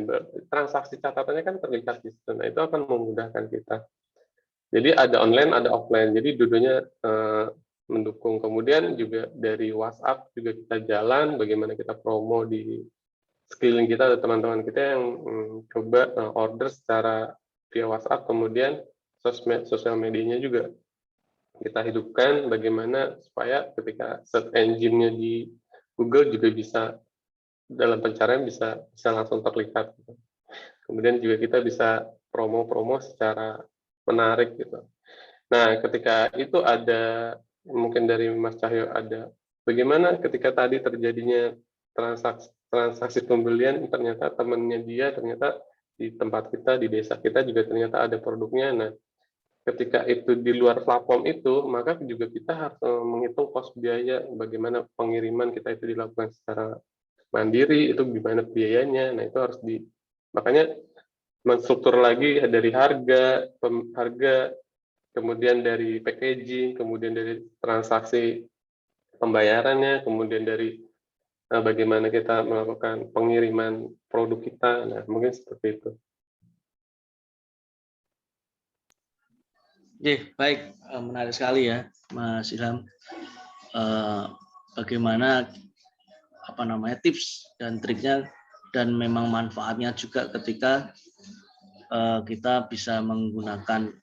transaksi catatannya kan terlihat di situ. Nah, itu akan memudahkan kita. Jadi ada online, ada offline. Jadi dua-duanya mendukung. Kemudian juga dari WhatsApp juga kita jalan, bagaimana kita promo di sekeliling kita ada teman-teman kita yang coba order secara via WhatsApp, kemudian sosial medianya juga kita hidupkan bagaimana supaya ketika search engine-nya di Google juga bisa dalam pencarian bisa langsung terlihat. Kemudian juga kita bisa promo-promo secara menarik gitu. Nah, ketika itu ada mungkin dari Mas Cahyo ada bagaimana ketika tadi terjadinya transaksi pembelian, ternyata temannya dia ternyata di tempat kita, di desa kita juga ternyata ada produknya. Nah, ketika itu di luar platform itu, maka juga kita harus menghitung kos biaya, bagaimana pengiriman kita itu dilakukan secara mandiri, itu gimana biayanya. Nah, itu harus makanya menstruktur lagi dari harga, kemudian dari packaging, kemudian dari transaksi pembayarannya, kemudian dari bagaimana kita melakukan pengiriman produk kita. Nah, mungkin seperti itu. Baik, menarik sekali ya, Mas Ilham. Bagaimana tips dan triknya dan memang manfaatnya juga ketika kita bisa menggunakan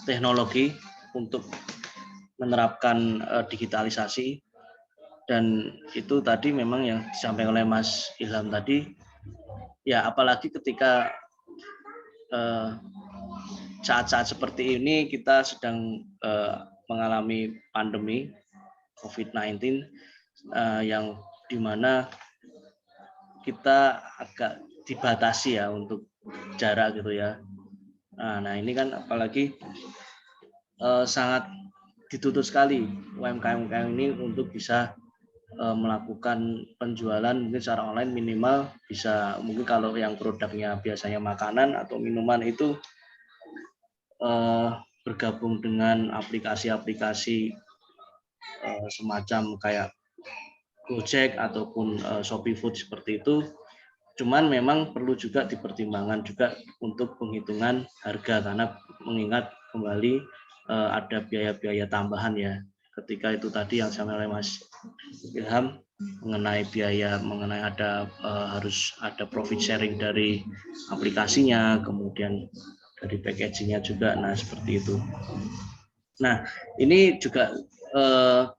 teknologi untuk menerapkan digitalisasi. Dan itu tadi memang yang disampaikan oleh Mas Ilham tadi, ya apalagi ketika saat-saat seperti ini kita sedang mengalami pandemi COVID-19 yang dimana kita agak dibatasi ya untuk jarak gitu ya. Nah ini kan apalagi sangat dituntut sekali UMKM ini untuk bisa melakukan penjualan mungkin secara online minimal bisa, mungkin kalau yang produknya biasanya makanan atau minuman itu bergabung dengan aplikasi-aplikasi semacam kayak Gojek ataupun Shopee Food seperti itu. Cuman memang perlu juga dipertimbangkan juga untuk penghitungan harga, karena mengingat kembali ada biaya-biaya tambahan ya. Ketika itu tadi yang disampaikan oleh Mas Ilham mengenai biaya, mengenai harus ada profit sharing dari aplikasinya, kemudian dari packagingnya juga. Nah seperti itu. Nah ini juga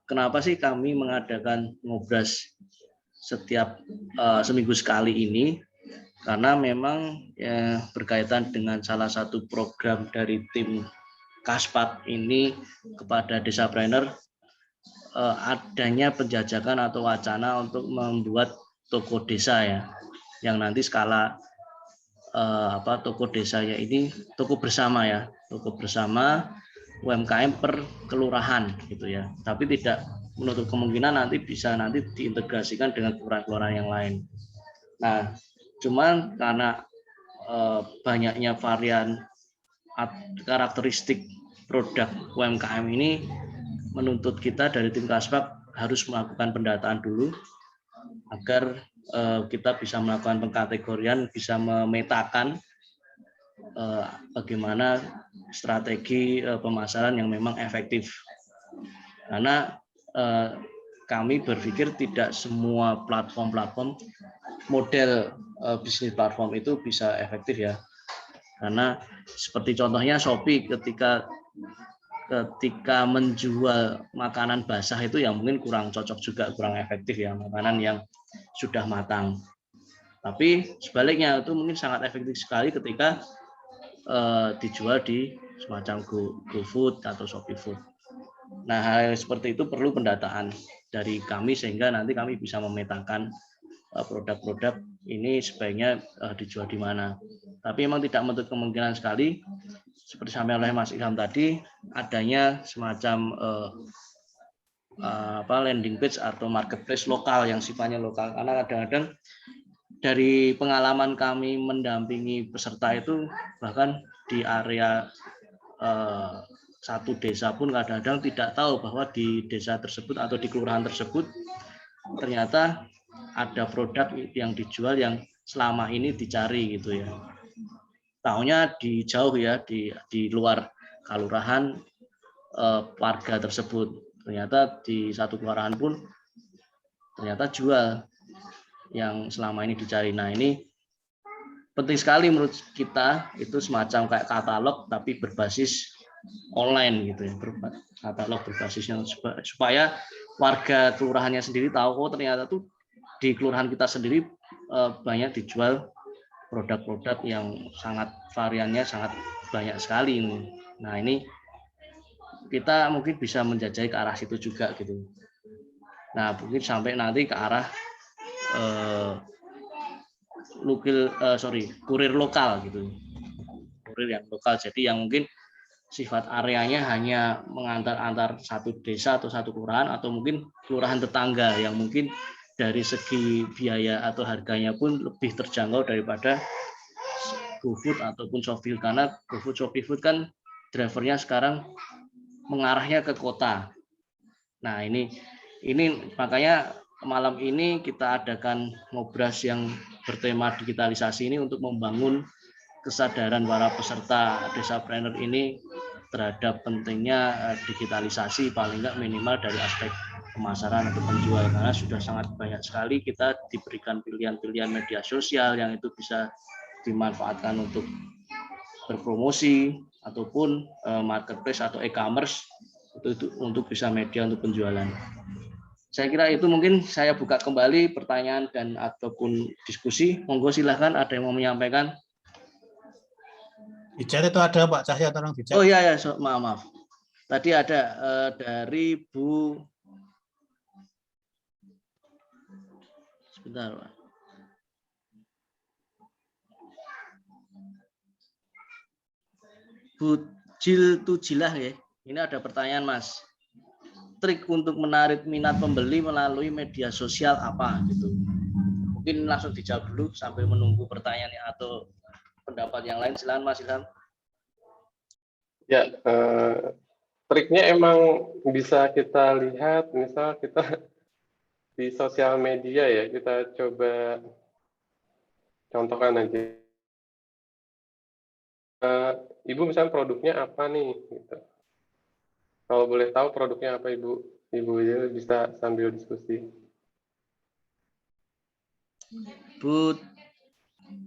kenapa sih kami mengadakan ngobras setiap seminggu sekali ini, karena memang berkaitan dengan salah satu program dari tim Kaspat ini kepada Desapreneur, adanya penjajakan atau wacana untuk membuat toko desa ya, yang nanti skala toko desanya ini toko bersama ya, toko bersama UMKM per kelurahan gitu ya, tapi tidak menutup kemungkinan nanti bisa diintegrasikan dengan kelurahan-kelurahan yang lain. Nah, cuman karena banyaknya varian karakteristik produk UMKM ini menuntut kita dari tim Kaspat harus melakukan pendataan dulu agar kita bisa melakukan pengkategorian, bisa memetakan bagaimana strategi pemasaran yang memang efektif. Karena kami berpikir tidak semua platform model bisnis platform itu bisa efektif ya. Karena seperti contohnya Shopee ketika menjual makanan basah itu yang mungkin kurang cocok juga, kurang efektif ya, makanan yang sudah matang. Tapi sebaliknya itu mungkin sangat efektif sekali ketika dijual di semacam GoFood atau Shopee Food. Nah, hal seperti itu perlu pendataan dari kami sehingga nanti kami bisa memetakan produk-produk ini sebaiknya dijual di mana. Tapi memang tidak menutup kemungkinan sekali seperti disampaikan oleh Mas Ilham tadi, adanya semacam landing page atau marketplace lokal yang sifatnya lokal, karena kadang-kadang dari pengalaman kami mendampingi peserta itu bahkan di area satu desa pun kadang-kadang tidak tahu bahwa di desa tersebut atau di kelurahan tersebut ternyata ada produk yang dijual yang selama ini dicari gitu ya. Taunya di jauh ya, di luar kelurahan warga tersebut. Ternyata di satu kelurahan pun ternyata jual yang selama ini dicari. Nah, ini penting sekali menurut kita, itu semacam kayak katalog tapi berbasis online gitu ya, katalog berbasisnya, supaya warga kelurahannya sendiri tahu, oh ternyata tuh di kelurahan kita sendiri banyak dijual produk-produk yang sangat variannya sangat banyak sekali. Nah, ini kita mungkin bisa menjajah ke arah situ juga gitu. Nah, mungkin sampai nanti ke arah kurir lokal gitu, kurir yang lokal. Jadi yang mungkin sifat areanya hanya mengantar antar satu desa atau satu kelurahan, atau mungkin kelurahan tetangga yang mungkin dari segi biaya atau harganya pun lebih terjangkau daripada GoFood ataupun Shopee, karena GoFood, ShopeeFood kan drivernya sekarang mengarahnya ke kota. Nah, ini makanya malam ini kita adakan ngobras yang bertema digitalisasi ini untuk membangun kesadaran para peserta Desapreneur ini terhadap pentingnya digitalisasi, paling enggak minimal dari aspek pemasaran atau penjual, karena sudah sangat banyak sekali kita diberikan pilihan-pilihan media sosial yang itu bisa dimanfaatkan untuk berpromosi ataupun marketplace atau e-commerce itu untuk bisa media untuk penjualan. Saya kira itu, mungkin saya buka kembali pertanyaan dan ataupun diskusi. Monggo silahkan, ada yang mau menyampaikan. Di chat itu ada Pak Cahya, tolong di chat. Oh iya, ya, maaf. Tadi ada dari Bu, sebentar Pak. Bu Jil Tujilah ya. Ini ada pertanyaan Mas. Trik untuk menarik minat pembeli melalui media sosial apa gitu. Mungkin langsung dijawab dulu sambil menunggu pertanyaannya atau pendapat yang lain. Silakan Mas Ilham. Ya, triknya emang bisa kita lihat, misal kita di sosial media ya, kita coba contohkan aja. Ibu misalnya produknya apa nih? Gitu. Kalau boleh tahu produknya apa Ibu? Ibu bisa sambil diskusi. Bu,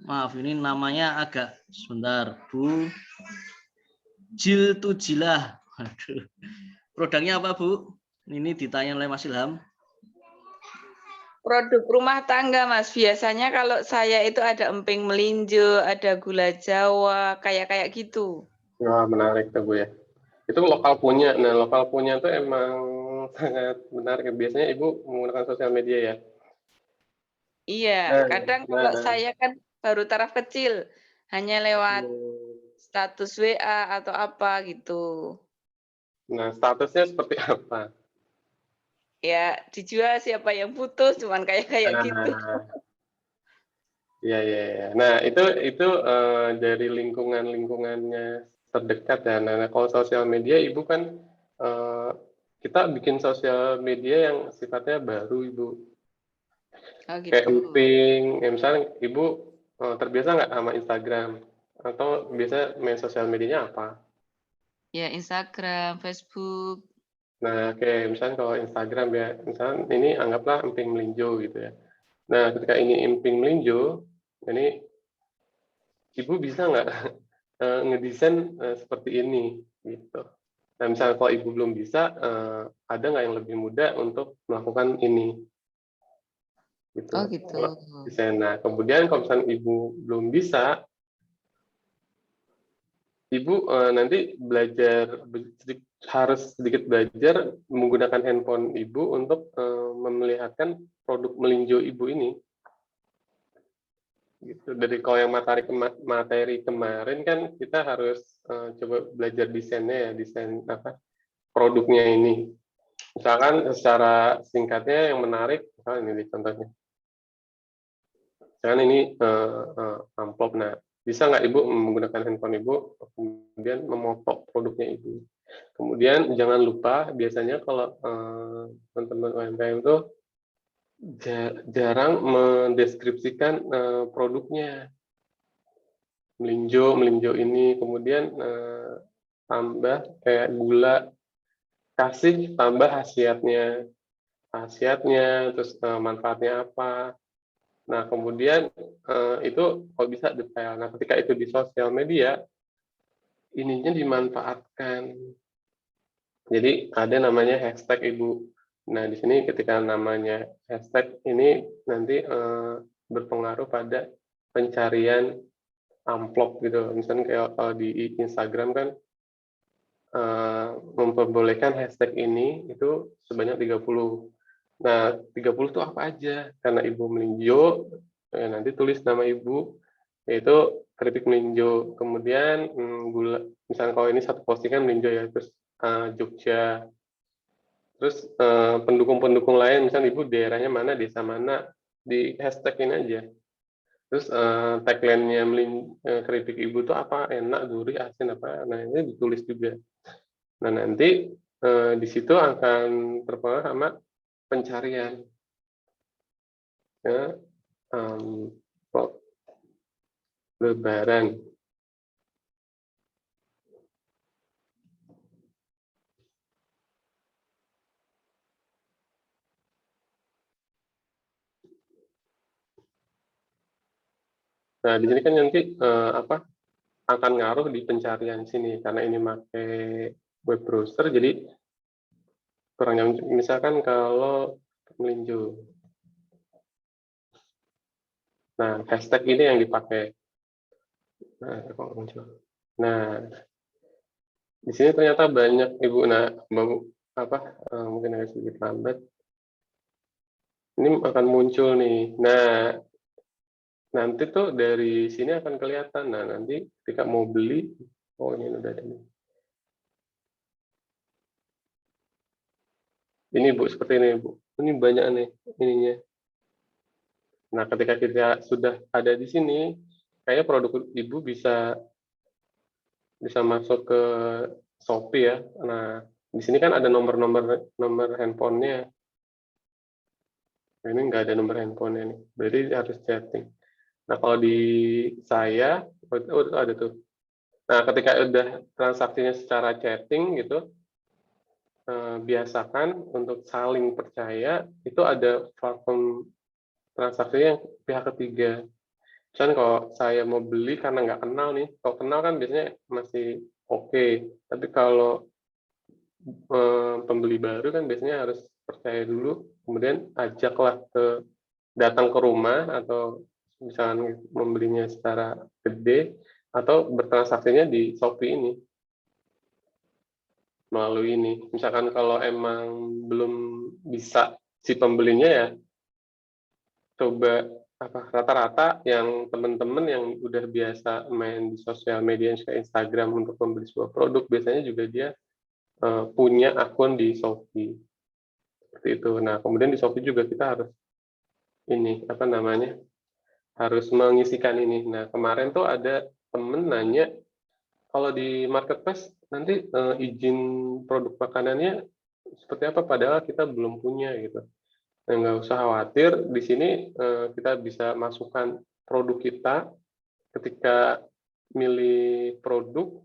maaf ini namanya agak sebentar. Bu Jil Tujilah. Aduh. Produknya apa Bu? Ini ditanya oleh Mas Ilham. Produk rumah tangga Mas. Biasanya kalau saya itu ada emping melinjo, ada gula Jawa, kayak gitu. Wah, menarik tuh Bu ya. Itu lokal punya. Nah, lokal punya tuh emang sangat menarik. Biasanya Ibu menggunakan sosial media ya? Iya, kadang kalau saya kan baru taraf kecil, hanya lewat status WA atau apa gitu. Nah, statusnya seperti apa? Ya, dijual siapa yang butuh, cuman kayak gitu. Iya. Nah, itu dari lingkungannya terdekat ya. Nah, kalau sosial media, Ibu kan kita bikin sosial media yang sifatnya baru, Ibu. Oh, gitu. Kayak emping, misalnya Ibu terbiasa nggak sama Instagram? Atau biasa main sosial medianya apa? Ya, Instagram, Facebook. Nah, kayak misalnya kalau Instagram ya, misalnya ini anggaplah emping melinjo gitu ya. Nah, ketika ini emping melinjo, ini Ibu bisa nggak ngedesain seperti ini gitu. Nah, misalnya kalau Ibu belum bisa, ada nggak yang lebih mudah untuk melakukan ini? Gitu. Oh, gitu. Desain. Nah, kemudian kalau misalnya Ibu belum bisa, Ibu nanti harus sedikit belajar menggunakan handphone Ibu untuk memelihatkan produk melinjo Ibu ini. Gitu. Dari kalau yang materi kemarin kan kita harus coba belajar desainnya ya, desain apa produknya ini. Misalkan secara singkatnya yang menarik, misalnya ini contohnya. Misalkan ini amplop. Nah, bisa nggak Ibu menggunakan handphone Ibu kemudian memoto produknya Ibu. Kemudian jangan lupa biasanya kalau teman-teman UMKM itu jarang mendeskripsikan produknya. Melinjo ini, kemudian tambah kayak gula, kasih tambah khasiatnya. khasiatnya, terus manfaatnya apa. Nah, kemudian itu kalau bisa detail. Nah, ketika itu di sosial media, ininya dimanfaatkan. Jadi ada namanya hashtag Ibu. Nah, di sini ketika namanya hashtag ini nanti berpengaruh pada pencarian amplop gitu. Misalnya kayak kalau di Instagram kan memperbolehkan hashtag ini itu sebanyak 30. Nah, 30 itu apa aja? Karena Ibu meninjau, nanti tulis nama Ibu, yaitu keripik meninjau. Kemudian gula, misalnya kalau ini satu postingan meninjau ya, terus Jogja. Terus pendukung-pendukung lain, misalnya Ibu daerahnya mana, desa mana, di hashtag-in aja. Terus tagline-nya keripik Ibu itu apa? Enak, gurih, asin, apa? Nah, ini ditulis juga. Nah, nanti di situ akan terpengaruh sama pencarian. Ya, Lebaran. Nah, di sini kan nanti akan ngaruh di pencarian sini karena ini pakai web browser, jadi kurang yang misalkan kalau melinju. Nah, hashtag ini yang dipakai. Nah, kok muncul. Nah, di sini ternyata banyak Ibu. Nah, mungkin agak sedikit lambat. Ini akan muncul nih. Nah, nanti tuh dari sini akan kelihatan. Nah, nanti ketika mau beli, oh ini udah ada nih. Ini Bu, seperti ini Bu. Ini banyak nih ininya. Nah, ketika kita sudah ada di sini, kayaknya produk Ibu bisa masuk ke Shopee ya. Nah, di sini kan ada nomor handphonenya. Ini nggak ada nomor handphonenya nih. Berarti harus chatting. Nah, kalau di saya, itu ada tuh. Nah, ketika udah transaksinya secara chatting gitu, biasakan untuk saling percaya, itu ada platform transaksinya yang pihak ketiga. Misalnya kalau saya mau beli karena nggak kenal nih, kalau kenal kan biasanya masih oke. Tapi kalau pembeli baru kan biasanya harus percaya dulu, kemudian ajaklah datang ke rumah atau misalnya membelinya secara gede atau bertransaksinya di Shopee ini melalui ini. Misalkan kalau emang belum bisa si pembelinya ya coba rata-rata yang teman-teman yang udah biasa main di sosial media kayak Instagram untuk membeli sebuah produk biasanya juga dia punya akun di Shopee seperti itu. Nah, kemudian di Shopee juga kita harus ini harus mengisikan ini. Nah, kemarin tuh ada temen nanya kalau di marketplace nanti izin produk makanannya seperti apa padahal kita belum punya gitu. Nah, nggak usah khawatir, di sini kita bisa masukkan produk kita ketika milih produk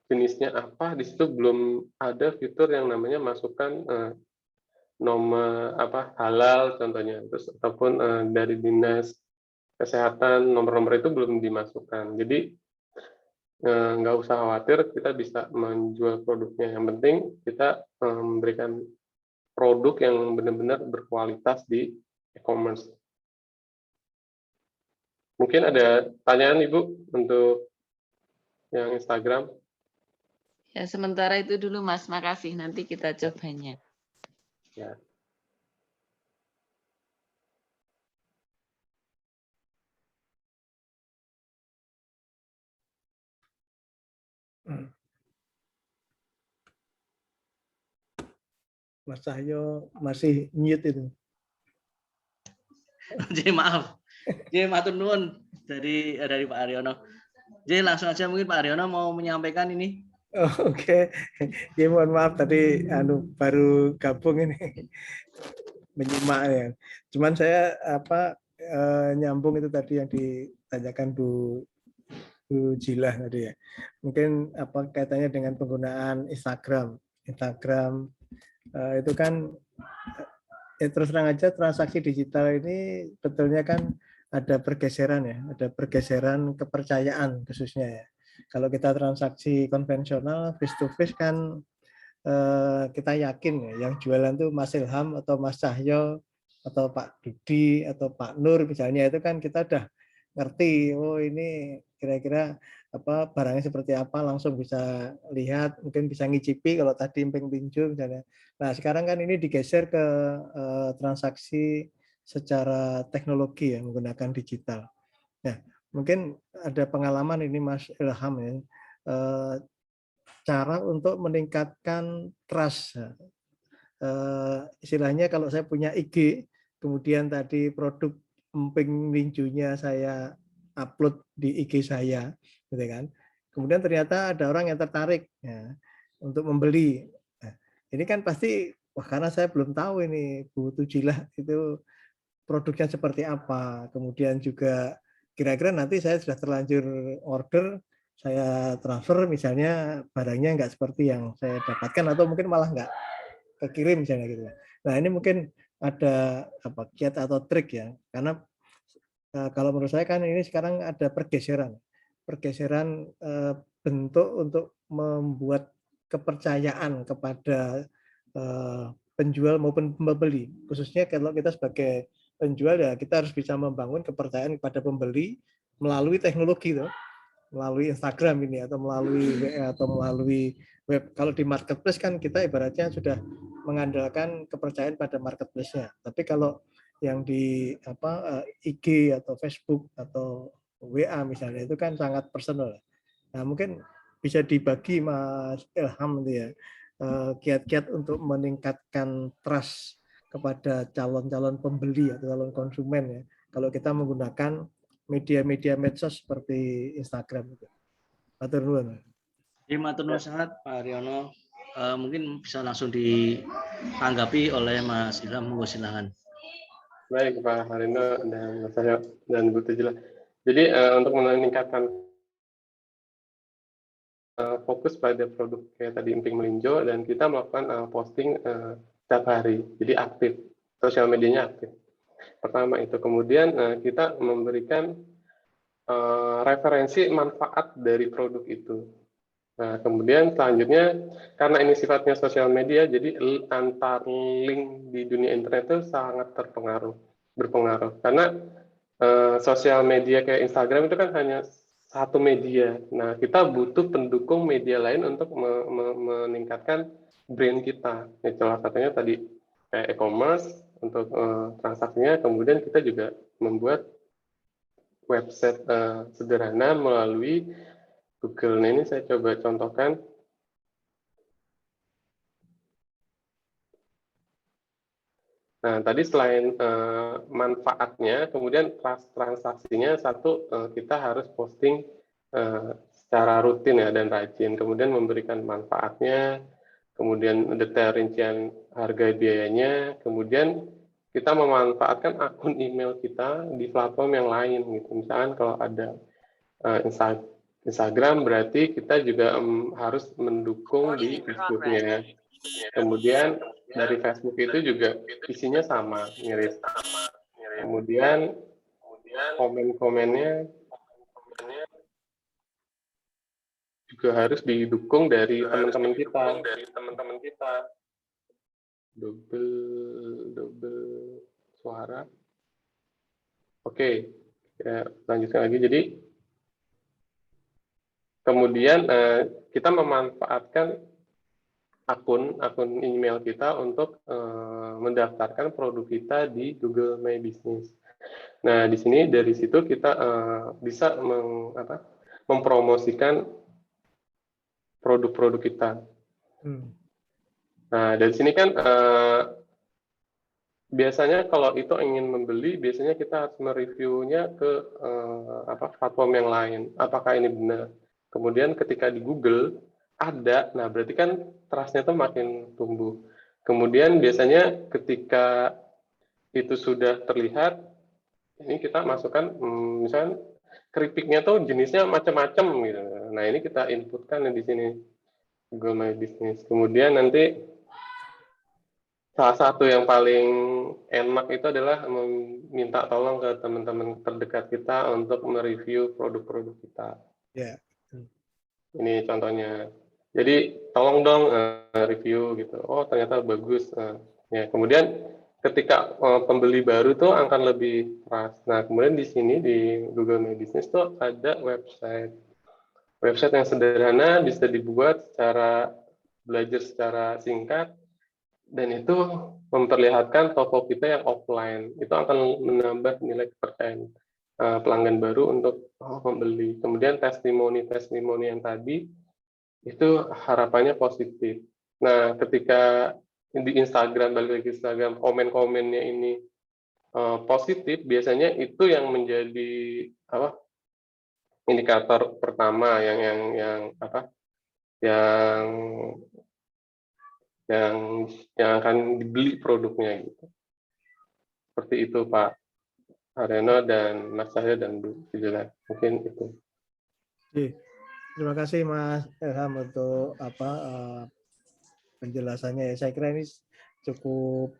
jenisnya apa, di situ belum ada fitur yang namanya masukkan nomor halal contohnya, terus ataupun dari dinas kesehatan nomor-nomor itu belum dimasukkan. Jadi nggak usah khawatir, kita bisa menjual produknya. Yang penting kita memberikan produk yang benar-benar berkualitas di e-commerce. Mungkin ada pertanyaan Ibu untuk yang Instagram? Ya, sementara itu dulu Mas, makasih. Nanti kita cobanya. Ya. Mas Cahyo masih mute itu. Jadi maaf. Jadi matur nuwun dari Pak Aryono. Jadi langsung aja mungkin Pak Aryono mau menyampaikan ini. Oh, oke. Ya, mohon maaf tadi baru gabung ini menyimak ya. Cuman saya nyambung itu tadi yang ditanyakan Bu Jilah tadi ya. Mungkin kaitannya dengan penggunaan Instagram itu kan terus terang aja transaksi digital ini betulnya kan ada pergeseran ya, ada pergeseran kepercayaan khususnya ya. Kalau kita transaksi konvensional face to face kan kita yakin ya, yang jualan tuh Mas Ilham atau Mas Cahyo atau Pak Dudi atau Pak Nur misalnya, itu kan kita udah ngerti, oh ini kira-kira apa barangnya seperti apa, langsung bisa lihat, mungkin bisa ngicipi kalau tadi emping pinju misalnya. Nah sekarang kan ini digeser ke transaksi secara teknologi ya, menggunakan digital. Nah mungkin ada pengalaman ini Mas Ilham ya, cara untuk meningkatkan trust. Istilahnya kalau saya punya IG, kemudian tadi produk emping linjunya saya upload di IG saya, gitu kan. Kemudian ternyata ada orang yang tertarik ya, untuk membeli. Nah, ini kan pasti, wah karena saya belum tahu ini Bu Tujilah itu produknya seperti apa. Kemudian juga kira-kira nanti saya sudah terlanjur order, saya transfer misalnya barangnya nggak seperti yang saya dapatkan atau mungkin malah nggak kekirim misalnya gitu. Nah ini mungkin ada apa kiat atau trik ya, karena kalau menurut saya kan ini sekarang ada pergeseran bentuk untuk membuat kepercayaan kepada penjual maupun pembeli, khususnya kalau kita sebagai penjual ya kita harus bisa membangun kepercayaan kepada pembeli melalui teknologi tuh, melalui Instagram ini atau melalui WA atau melalui web. Kalau di marketplace kan kita ibaratnya sudah mengandalkan kepercayaan pada marketplace-nya. Tapi kalau yang di IG atau Facebook atau WA misalnya itu kan sangat personal. Nah, mungkin bisa dibagi Mas Ilham itu ya, kiat-kiat untuk meningkatkan trust kepada calon-calon pembeli atau calon konsumen ya. Kalau kita menggunakan media-media medsos seperti Instagram itu. Matur nuwun. Terima kasih sangat Pak Haryono. Mungkin bisa langsung ditanggapi oleh Mas Ilham, monggo silakan. Baik Pak Haryono dan Mas Cahyo dan Bu Tujilah. Jadi untuk meningkatkan fokus pada produk kayak tadi emping melinjo, dan kita melakukan posting setiap hari, jadi aktif, sosial medianya aktif. Pertama itu, kemudian kita memberikan referensi manfaat dari produk itu. Nah, kemudian selanjutnya, karena ini sifatnya sosial media, jadi antar link di dunia internet itu sangat berpengaruh. Karena sosial media kayak Instagram itu kan hanya satu media. Nah, kita butuh pendukung media lain untuk meningkatkan brand kita. Ya, salah satunya tadi kayak e-commerce untuk transaksinya. Kemudian kita juga membuat website sederhana melalui Google. Nah, ini saya coba contohkan. Nah, tadi selain manfaatnya, kemudian transaksinya satu, kita harus posting secara rutin ya dan rajin, kemudian memberikan manfaatnya, kemudian detail rincian harga biayanya, kemudian kita memanfaatkan akun email kita di platform yang lain gitu. Misalkan kalau ada Instagram, berarti kita juga harus mendukung di Facebook-nya. Kemudian dari Facebook itu juga isinya sama, mirip. Kemudian komen-komennya juga harus didukung dari teman-teman kita. Double suara. Oke, ya, lanjutkan lagi. Jadi kemudian kita memanfaatkan akun email kita untuk mendaftarkan produk kita di Google My Business. Nah, di sini dari situ kita bisa mempromosikan produk-produk kita. Nah, dari sini kan biasanya kalau itu ingin membeli, biasanya kita harus mereviewnya ke platform yang lain. Apakah ini benar? Kemudian ketika di Google ada, nah berarti kan trust-nya tuh makin tumbuh. Kemudian biasanya ketika itu sudah terlihat, ini kita masukkan misalnya keripiknya tuh jenisnya macam-macam gitu. Nah ini kita inputkan di sini Google My Business. Kemudian nanti salah satu yang paling enak itu adalah meminta tolong ke teman-teman terdekat kita untuk mereview produk-produk kita. Ya. Ini contohnya. Jadi tolong dong review gitu. Oh ternyata bagus. Ya kemudian ketika pembeli baru tuh akan lebih trust. Nah kemudian di sini di Google My Business tuh ada website yang sederhana, bisa dibuat secara belajar secara singkat, dan itu memperlihatkan toko kita yang offline. Itu akan menambah nilai kepercayaan pelanggan baru untuk membeli. Kemudian testimoni yang tadi itu harapannya positif. Nah, ketika di Instagram, balik lagi Instagram, komen-komennya ini positif, biasanya itu yang menjadi indikator pertama yang akan dibeli produknya gitu. Seperti itu Pak Haryono dan Mas Cahyo dan Bu Fidela. Mungkin itu. Terima kasih Mas Ilham untuk penjelasannya. Saya kira ini cukup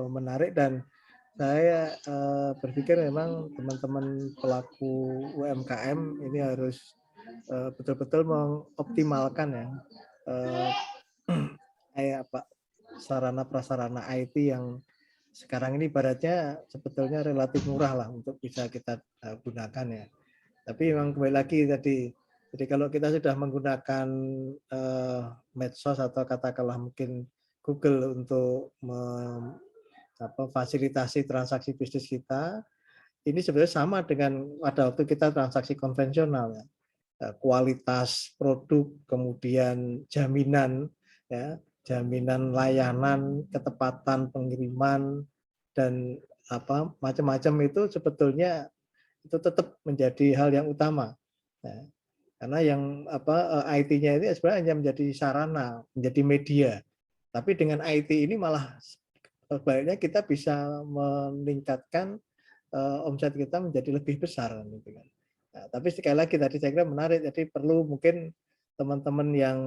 menarik, dan saya berpikir memang teman-teman pelaku UMKM ini harus betul-betul mengoptimalkan ya sarana prasarana IT yang sekarang ini ibaratnya sebetulnya relatif murah lah untuk bisa kita gunakan ya. Tapi memang kembali lagi tadi, jadi kalau kita sudah menggunakan medsos atau katakanlah mungkin Google untuk fasilitasi transaksi bisnis kita, ini sebenarnya sama dengan pada waktu kita transaksi konvensional ya. Kualitas produk, kemudian jaminan ya, jaminan layanan, ketepatan pengiriman, dan macam-macam itu sebetulnya itu tetap menjadi hal yang utama. Ya. Karena yang IT-nya itu sebenarnya hanya menjadi sarana, menjadi media. Tapi dengan IT ini malah sebaliknya kita bisa meningkatkan omset kita menjadi lebih besar gitu kan. Nah, tapi sekali lagi tadi saya kira menarik, jadi perlu mungkin teman-teman yang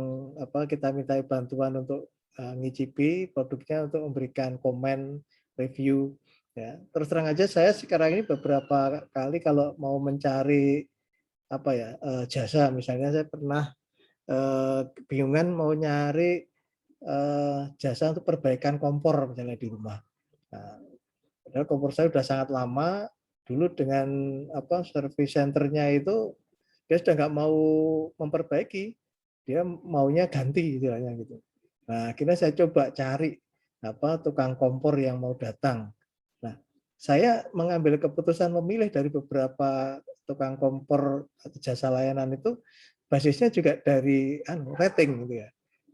kita minta bantuan untuk ngicipi produknya, untuk memberikan komen, review ya. Terus terang aja saya sekarang ini beberapa kali kalau mau mencari jasa, misalnya saya pernah kebingungan mau nyari jasa untuk perbaikan kompor misalnya di rumah. Nah, padahal kompor saya sudah sangat lama, dulu dengan service centernya itu dia sudah nggak mau memperbaiki, dia maunya ganti istilahnya gitu. Nah, akhirnya saya coba cari tukang kompor yang mau datang. Nah, saya mengambil keputusan memilih dari beberapa tukang kompor atau jasa layanan itu basisnya juga dari rating gitu ya.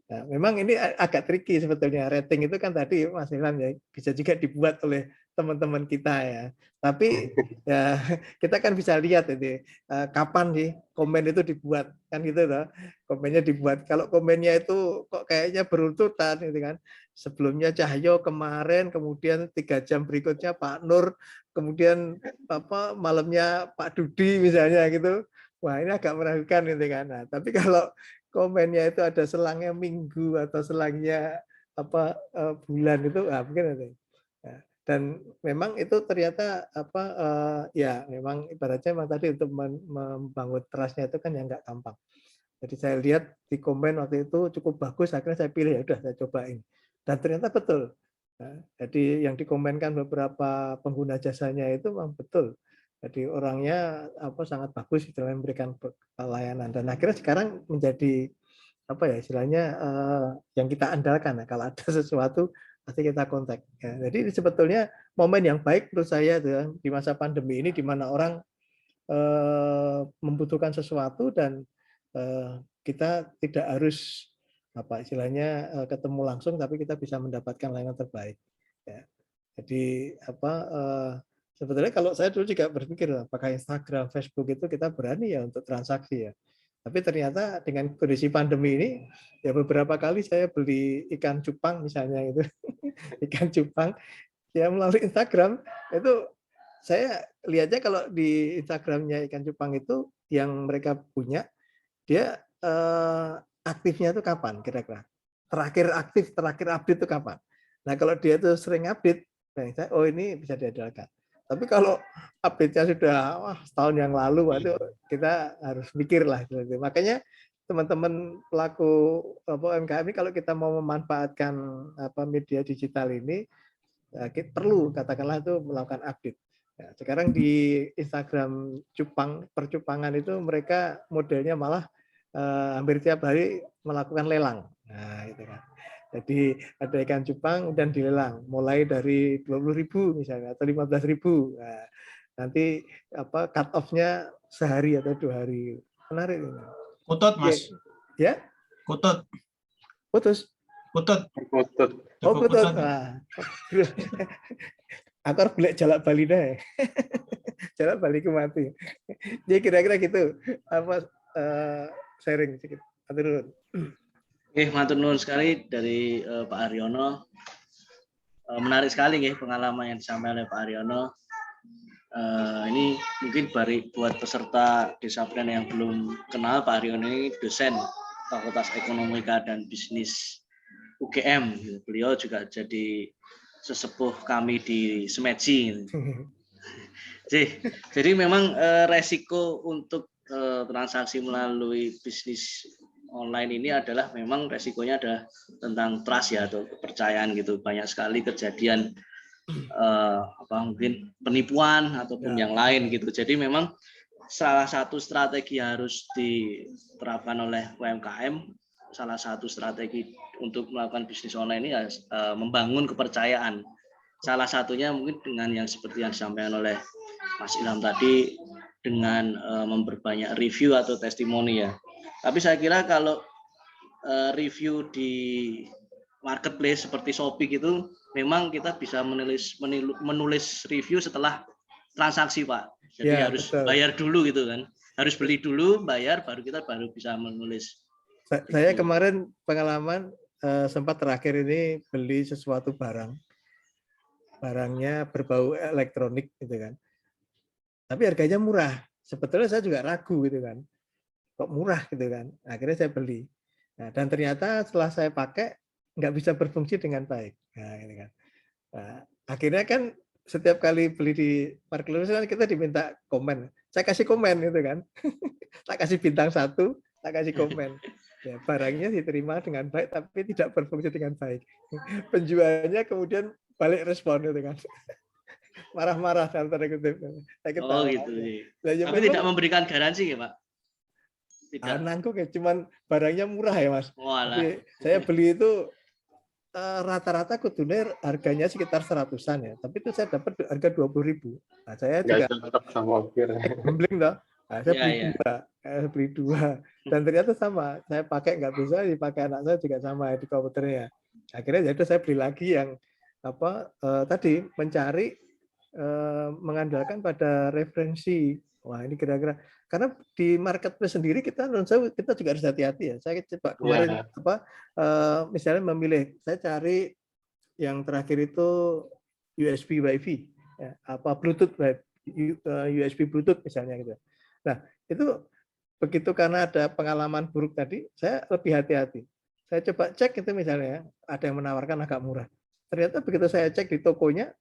Nah, memang ini agak tricky sebetulnya, rating itu kan tadi Mas Ilham ya bisa juga dibuat oleh teman-teman kita ya. Tapi ya kita kan bisa lihat ini kapan sih komen itu dibuat kan gitu loh. Komennya dibuat. Kalau komennya itu kok kayaknya beruntutan gitu kan. Sebelumnya Cahyo kemarin, kemudian 3 jam berikutnya Pak Nur, kemudian malamnya Pak Dudi misalnya gitu. Wah, ini agak meragukan gitu kan. Nah, tapi kalau komennya itu ada selangnya minggu atau selangnya bulan itu mungkin ada. Ya. Dan memang itu ternyata ya memang ibaratnya memang tadi untuk membangun trust-nya itu kan yang nggak gampang. Jadi saya lihat di komen waktu itu cukup bagus, akhirnya saya pilih, ya udah saya cobain. Dan ternyata betul. Nah, jadi yang dikomenkan beberapa pengguna jasanya itu memang betul. Jadi orangnya sangat bagus dalam memberikan pelayanan, dan akhirnya sekarang menjadi istilahnya yang kita andalkan. Nah, kalau ada sesuatu pasti kita kontak. Ya, jadi sebetulnya momen yang baik menurut saya di masa pandemi ini, di mana orang membutuhkan sesuatu dan kita tidak harus istilahnya ketemu langsung, tapi kita bisa mendapatkan layanan terbaik. Ya. Jadi sebetulnya kalau saya dulu juga berpikir apakah Instagram, Facebook itu kita berani ya untuk transaksi ya. Tapi ternyata dengan kondisi pandemi ini ya beberapa kali saya beli ikan cupang misalnya itu ikan cupang ya melalui Instagram itu saya lihatnya kalau di Instagramnya ikan cupang itu yang mereka punya dia aktifnya itu kapan kira-kira? Terakhir aktif, terakhir update itu kapan? Nah kalau dia itu sering update, oh ini bisa diandalkan. Tapi kalau update-nya sudah setahun yang lalu, itu kita harus mikir lah. Makanya teman-teman pelaku UMKM ini kalau kita mau memanfaatkan media digital ini, kita perlu katakanlah itu melakukan update. Ya, sekarang di Instagram percupangan itu mereka modelnya malah hampir tiap hari melakukan lelang. Nah, itu kan. Jadi ada ikan cupang dan dilelang, mulai dari 20.000 misalnya atau 15.000. Nah, nanti cut off-nya sehari atau 2 hari. Menarik ini. Kutut, Mas. Ya? Kutut. Putus. Kutut. Kutut. Oh, kutut. Nah. Aku harus beli jalak Bali deh. Jalak Baliku mati. Jadi kira-kira gitu. Sharing sedikit. Atur. Oke, matur nuwun sekali dari Pak Haryono. Menarik sekali nih pengalaman yang disampaikan oleh Pak Haryono. Ini mungkin buat peserta Desapren yang belum kenal, Pak Haryono ini dosen Fakultas Ekonomika dan Bisnis UGM. Beliau juga jadi sesepuh kami di Semeji. Jadi memang resiko untuk transaksi melalui bisnis online ini adalah memang resikonya adalah tentang trust ya, atau kepercayaan gitu. Banyak sekali kejadian mungkin penipuan ataupun yang lain gitu. Jadi memang salah satu strategi harus diterapkan oleh UMKM, salah satu strategi untuk melakukan bisnis online ini membangun kepercayaan. Salah satunya mungkin dengan yang seperti yang disampaikan oleh Mas Ilham tadi, dengan memperbanyak review atau testimoni ya. Tapi saya kira kalau review di marketplace seperti Shopee gitu, memang kita bisa menulis review setelah transaksi, Pak. Jadi ya, harus betul. Bayar dulu gitu kan. Harus beli dulu, bayar, baru kita bisa menulis. Saya kemarin pengalaman sempat terakhir ini beli sesuatu barangnya berbau elektronik gitu kan. Tapi harganya murah. Sebetulnya saya juga ragu gitu kan. Kok murah gitu kan. Akhirnya saya beli. Nah, dan ternyata setelah saya pakai nggak bisa berfungsi dengan baik. Nah, gitu kan. Nah, akhirnya kan setiap kali beli di marketplace kan kita diminta komen. Saya kasih komen gitu kan. Tak kasih bintang 1, tak kasih komen. Ya, barangnya diterima dengan baik tapi tidak berfungsi dengan baik. Penjualnya kemudian balik respon gitu kan. Marah-marah dalam tanda kutip. Oh gitu. Tapi tidak memberikan garansi ya, Pak? Tidak. Nangkuk ya, cuman barangnya murah ya Mas. Jadi, saya beli itu rata-rata kuduner harganya sekitar 100-an ya, tapi itu saya dapat harga 20.000. Nah, saya juga tetap sama ongkir. Gambling toh. Nah, saya beli dua, dan ternyata sama. Saya pakai nggak bisa, dipakai anak saya juga sama di komputernya. Akhirnya jadi saya beli lagi yang tadi mencari mengandalkan pada referensi. Wah ini kira-kira karena di marketplace sendiri kita juga harus hati-hati ya. Saya coba kemarin misalnya memilih, saya cari yang terakhir itu USB Wi-Fi, ya, Bluetooth USB Bluetooth misalnya gitu. Nah itu begitu karena ada pengalaman buruk tadi, saya lebih hati-hati. Saya coba cek itu misalnya ada yang menawarkan agak murah. Ternyata begitu saya cek di tokonya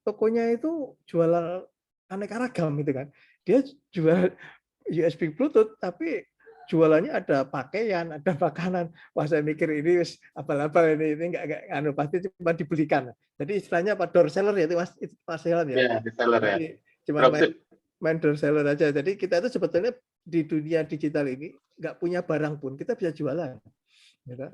itu jualan aneka ragam gitu kan. Dia jual USB Bluetooth tapi jualannya ada pakaian, ada makanan. Wah saya mikir ini abal-abal ini enggak pasti cuma dibelikan. Jadi istilahnya door seller ya itu Mas Helan ya. Iya, seller ya. Cuma main door seller aja. Jadi kita itu sebetulnya di dunia digital ini enggak punya barang pun kita bisa jualan. Gitu.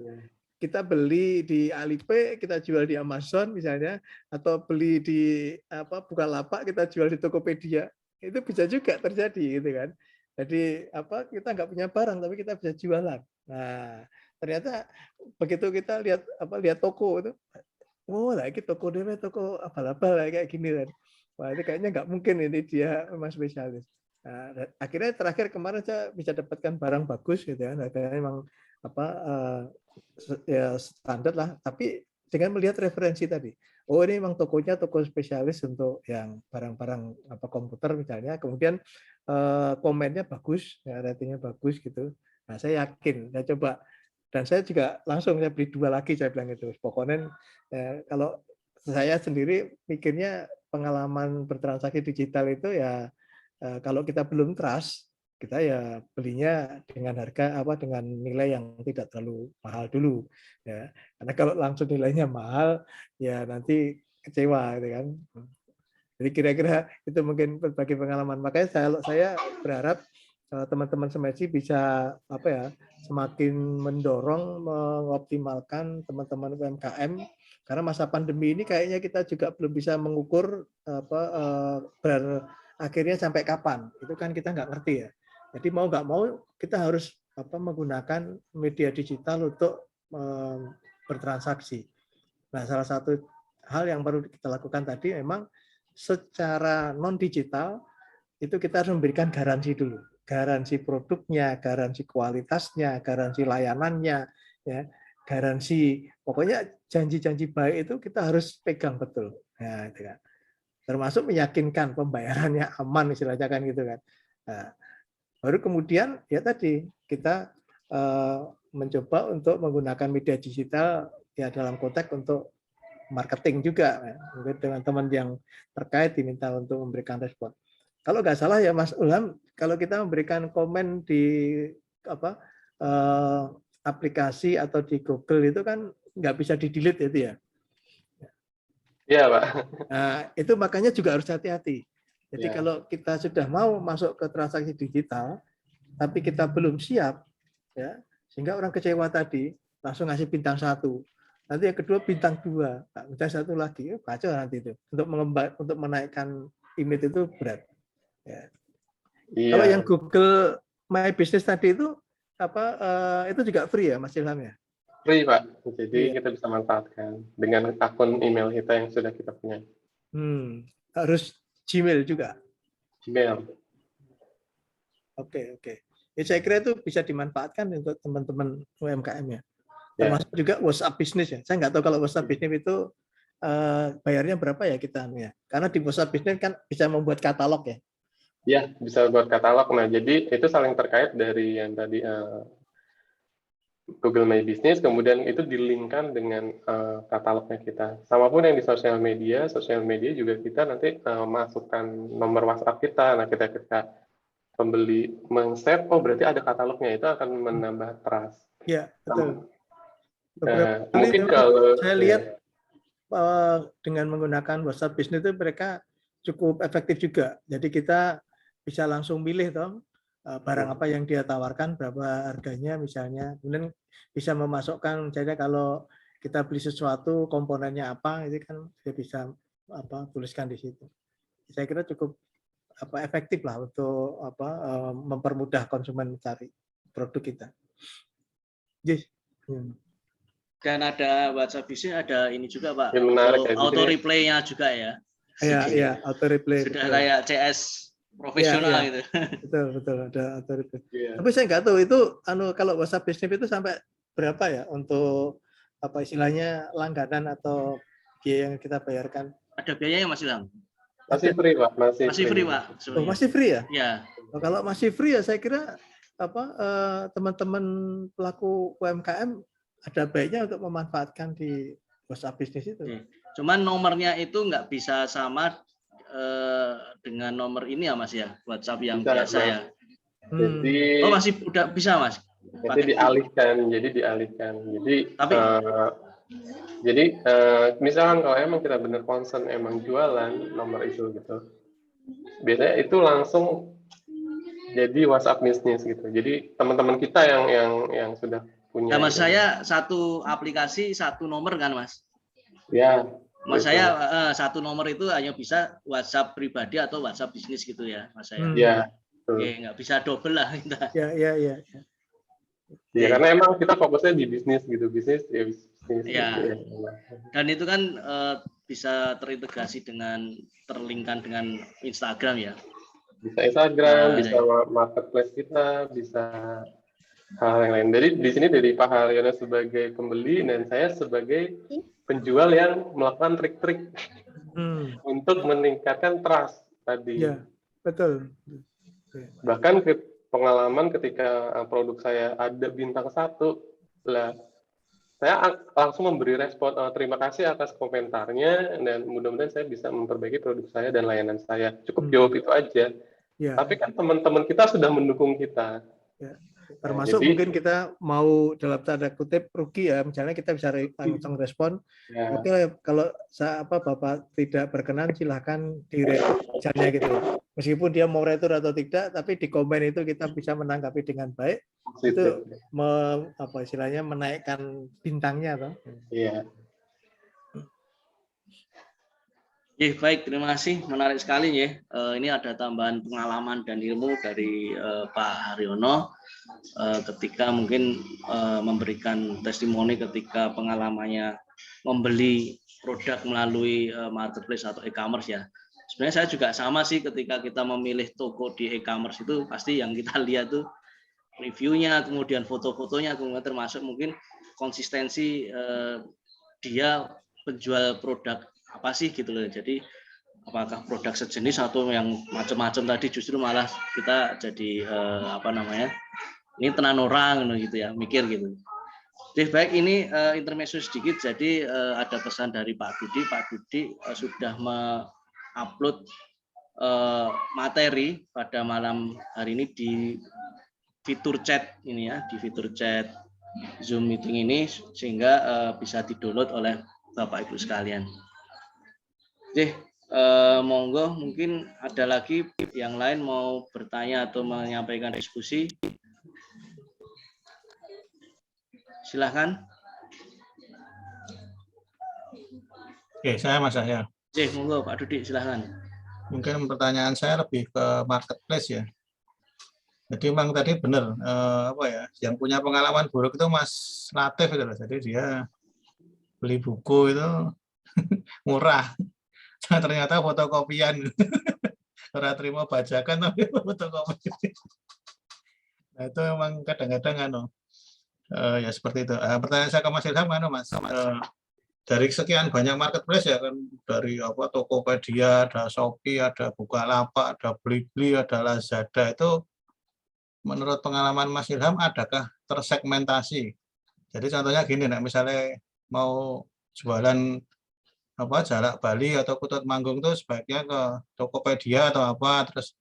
Kita beli di Alipay, kita jual di Amazon misalnya, atau beli di Bukalapak, kita jual di Tokopedia. Itu bisa juga terjadi gitu kan. Jadi kita nggak punya barang tapi kita bisa jualan. Nah, ternyata begitu kita lihat toko itu, lagi toko dia toko abal-abal kayak gini kan. Wah, itu kayaknya nggak mungkin ini dia memang spesialis. Nah, akhirnya terakhir kemarin saya bisa dapatkan barang bagus gitu kan. Harganya memang ya standar lah, tapi dengan melihat referensi tadi. Oh ini memang tokonya toko spesialis untuk yang barang-barang komputer misalnya, kemudian komennya bagus, ya, ratingnya bagus gitu. Nah saya yakin, saya coba dan saya juga langsung saya beli dua lagi, saya bilang itu. Pokoknya kalau saya sendiri mikirnya pengalaman bertransaksi digital itu ya kalau kita belum trust, kita ya belinya dengan harga dengan nilai yang tidak terlalu mahal dulu ya. Karena kalau langsung nilainya mahal ya nanti kecewa gitu kan. Jadi kira-kira itu mungkin berbagi pengalaman. Makanya saya berharap teman-teman Semersi bisa semakin mendorong mengoptimalkan teman-teman UMKM karena masa pandemi ini kayaknya kita juga belum bisa mengukur akhirnya sampai kapan. Itu kan kita nggak ngerti ya. Jadi mau nggak mau kita harus menggunakan media digital untuk bertransaksi. Nah, salah satu hal yang baru kita lakukan tadi memang secara non digital itu kita harus memberikan garansi dulu, garansi produknya, garansi kualitasnya, garansi layanannya, ya, garansi pokoknya janji-janji baik itu kita harus pegang betul. Nah, itu kan. Termasuk meyakinkan pembayarannya aman istilahnya kan gitu kan. Nah, baru kemudian ya tadi kita mencoba untuk menggunakan media digital ya dalam konteks untuk marketing juga, mungkin teman-teman yang terkait diminta untuk memberikan respon. Kalau nggak salah ya Mas Ulham, kalau kita memberikan komen di aplikasi atau di Google itu kan nggak bisa di-delete itu ya. Iya, Pak. Nah, itu makanya juga harus hati-hati. Jadi kalau kita sudah mau masuk ke transaksi digital, tapi kita belum siap, ya sehingga orang kecewa tadi langsung ngasih bintang 1. Nanti yang kedua bintang 2, bintang 1 lagi, kacau nanti itu. Untuk menaikkan image itu berat. Ya. Iya. Kalau yang Google My Business tadi itu itu juga free ya Mas Ilham ya? Free Pak, jadi kita bisa manfaatkan dengan akun email kita yang sudah kita punya. Harus Gmail juga? Gmail. Oke. Ya, saya kira itu bisa dimanfaatkan untuk teman-teman UMKM ya. Termasuk juga WhatsApp Business ya. Saya nggak tahu kalau WhatsApp Business itu bayarnya berapa ya kita ya. Karena di WhatsApp Business kan bisa membuat katalog ya. Ya, bisa buat katalog. Nah, jadi itu saling terkait dari yang tadi Google My Business, kemudian itu dilingkan dengan katalognya kita. Sama pun yang di sosial media juga kita nanti masukkan nomor WhatsApp kita. Nah, ketika pembeli men-save, oh berarti ada katalognya, itu akan menambah trust. Iya, betul. Mungkin kalau saya lihat dengan menggunakan WhatsApp Business itu mereka cukup efektif juga. Jadi kita bisa langsung pilih barang apa yang dia tawarkan, berapa harganya misalnya. Kemudian bisa memasukkan misalnya kalau kita beli sesuatu komponennya apa, itu kan dia bisa tuliskan di situ. Saya kira cukup efektif lah untuk mempermudah konsumen mencari produk kita. Yes. Dan ada WhatsApp Business, ada ini juga Pak, auto replay-nya juga ya. Iya, auto replay. Sudah kayak CS profesional ya. gitu. Betul, ada auto replay. Tapi saya nggak tahu itu kalau WhatsApp Business itu sampai berapa ya untuk istilahnya langganan atau biaya yang kita bayarkan? Ada biayanya Mas Ilham? Masih free Pak, masih free Pak. Oh, masih free ya? Ya. Kalau masih free ya saya kira teman-teman pelaku UMKM ada baiknya untuk memanfaatkan di WhatsApp Business itu. Cuman nomornya itu nggak bisa sama dengan nomor ini ya Mas ya, WhatsApp yang bisa, biasa ya. Jadi, masih udah bisa Mas. Jadi dialihkan. Jadi misalkan kalau emang kita benar concern emang jualan nomor itu gitu, biasanya itu langsung jadi WhatsApp Business gitu. Jadi teman-teman kita yang sudah punya. Mas saya satu aplikasi satu nomor kan Mas? Ya. Mas saya satu nomor itu hanya bisa WhatsApp pribadi atau WhatsApp bisnis gitu ya Mas saya. Iya. Oke, nggak bisa double lah kita. Iya. Ya, karena emang kita fokusnya di bisnis gitu, bisnis. Ya. Dan itu kan bisa terintegrasi terlinkkan dengan Instagram ya. Bisa Instagram, bisa marketplace kita, bisa hal yang lain. Jadi di sini dari Pak Haryono sebagai pembeli dan saya sebagai penjual yang melakukan trik-trik untuk meningkatkan trust tadi. Iya, betul. Bahkan pengalaman ketika produk saya ada bintang 1 lah, saya langsung memberi respon, terima kasih atas komentarnya, dan mudah-mudahan saya bisa memperbaiki produk saya dan layanan saya. Cukup jawab itu aja. Ya, Tapi kan teman-teman kita sudah mendukung kita. ya. Nah, Termasuk jadi, mungkin kita mau dalam tanda kutip rugi ya, misalnya kita bisa langsung respon, ya, oke lah, kalau Bapak tidak berkenan silahkan diretur misalnya gitu. Meskipun dia mau retur atau tidak, tapi di komen itu kita bisa menanggapi dengan baik, itu istilahnya menaikkan bintangnya toh. Iya. Baik, terima kasih. Menarik sekali ya. Ini ada tambahan pengalaman dan ilmu dari Pak Haryono ketika mungkin memberikan testimoni ketika pengalamannya membeli produk melalui marketplace atau e-commerce ya. Sebenarnya saya juga sama sih, ketika kita memilih toko di e-commerce itu pasti yang kita lihat tuh reviewnya, kemudian foto-fotonya, kemudian termasuk mungkin konsistensi dia penjual produk apa sih gitu loh. Jadi apakah produk sejenis atau yang macam-macam tadi, justru malah kita jadi ini tenan orang gitu ya, mikir gitu. Jadi baik, ini intermezzo sedikit. Jadi ada pesan dari Pak Dudi. Pak Dudi sudah mengupload materi pada malam hari ini di fitur chat ini ya, di fitur chat Zoom meeting ini, sehingga bisa di-download oleh Bapak Ibu sekalian. Oke, monggo, mungkin ada lagi yang lain mau bertanya atau menyampaikan diskusi. Silahkan. Oke, saya Mas Yahya. Oke, monggo Pak Dudi, silahkan. Mungkin pertanyaan saya lebih ke marketplace ya. Jadi memang tadi benar, yang punya pengalaman buruk itu Mas Latif itu loh. Jadi dia beli buku itu murah. Ternyata fotokopian. Orang terima bajakan tapi fotokopi. Nah itu memang kadang-kadang ya seperti itu. Pertanyaan saya ke Mas Ilham Mas, dari sekian banyak marketplace ya kan, dari Tokopedia, ada Shopee, ada Bukalapak, ada Blibli, ada Lazada, itu menurut pengalaman Mas Ilham adakah tersegmentasi? Jadi contohnya gini, misalnya mau jualan Jalak Bali atau Kutut Manggung itu sebaiknya ke Tokopedia atau apa, terus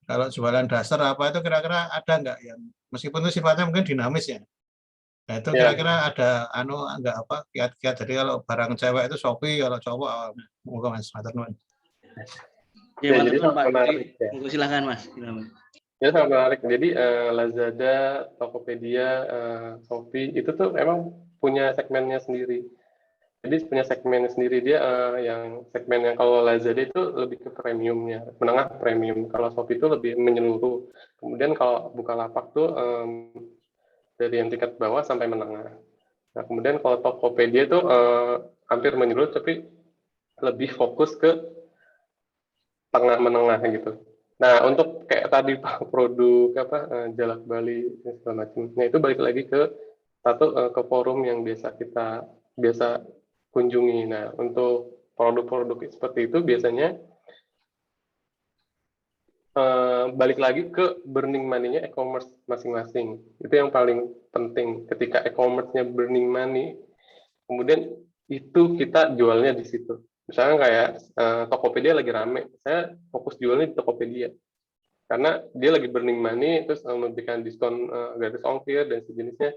kalau jualan dasar apa itu kira-kira ada nggak yang meskipun itu sifatnya mungkin dinamis ya. Nah itu kira-kira ada nggak kiat-kiat. Jadi kalau barang cewek itu Shopee, kalau cowok monggo Mas. Ya, jadi menarik. Silakan Mas. Ya, sangat menarik. Jadi Lazada, Tokopedia, Shopee itu tuh emang punya segmennya sendiri. Jadi punya segmennya sendiri, dia yang segmen yang kalau Lazada itu lebih ke premiumnya, menengah premium. Kalau Shopee itu lebih menyeluruh. Kemudian kalau Bukalapak tuh dari yang tingkat bawah sampai menengah. Nah, kemudian kalau Tokopedia itu hampir menyeluruh, tapi lebih fokus ke tengah menengah gitu. Nah, untuk kayak tadi produk Jalak Bali dan segala macam. Nah, itu balik lagi ke ke forum yang biasa kunjungi. Nah, untuk produk-produk seperti itu biasanya balik lagi ke burning money-nya e-commerce masing-masing. Itu yang paling penting. Ketika e-commerce-nya burning money, kemudian itu kita jualnya di situ. Misalnya kayak Tokopedia lagi rame, saya fokus jualnya di Tokopedia. Karena dia lagi burning money, terus memberikan diskon gratis ongkir dan sejenisnya,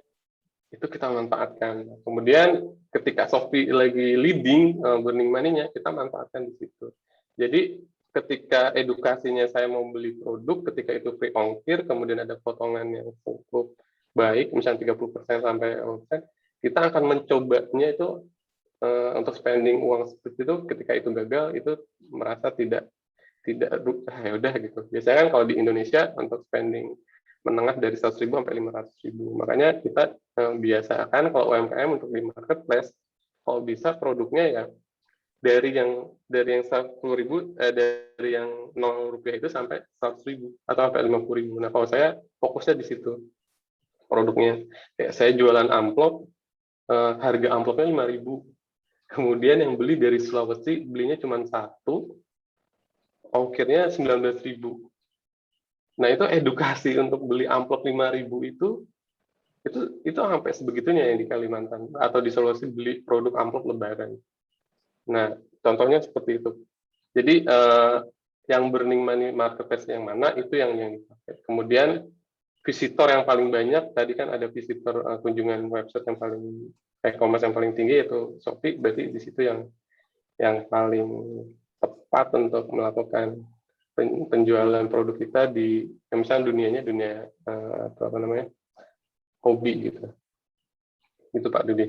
itu kita manfaatkan. Kemudian ketika Shopee lagi leading burning money-nya, kita manfaatkan di situ. Jadi ketika edukasinya saya mau beli produk, ketika itu free ongkir, kemudian ada potongan yang cukup baik, misalnya 30% sampai 50%, kita akan mencobanya itu untuk spending uang seperti itu. Ketika itu gagal, itu merasa tidak ya udah gitu. Biasanya kan kalau di Indonesia untuk spending menengah dari 100.000 sampai 500.000. Makanya kita biasakan kalau UMKM untuk di marketplace, kalau bisa produknya ya dari yang 10.000 dari yang 0 rupiah itu sampai 100.000 atau sampai 50.000. Nah, kalau saya fokusnya di situ produknya. Kayak saya jualan amplop, harga amplopnya 5.000. Kemudian yang beli dari Sulawesi belinya cuma 1, ongkirnya 19.000. Nah, itu edukasi untuk beli amplop 5.000 itu Itu sampai sebegitunya yang di Kalimantan, atau di Sulawesi beli produk amplop Lebaran. Nah, contohnya seperti itu. Jadi yang Burning Money marketplace yang mana itu yang dipakai. Kemudian visitor yang paling banyak tadi kan ada visitor kunjungan website yang paling e-commerce yang paling tinggi yaitu Shopee, berarti di situ yang paling tepat untuk melakukan penjualan produk kita di misalnya dunia apa namanya hobi gitu. Itu Pak Dudi.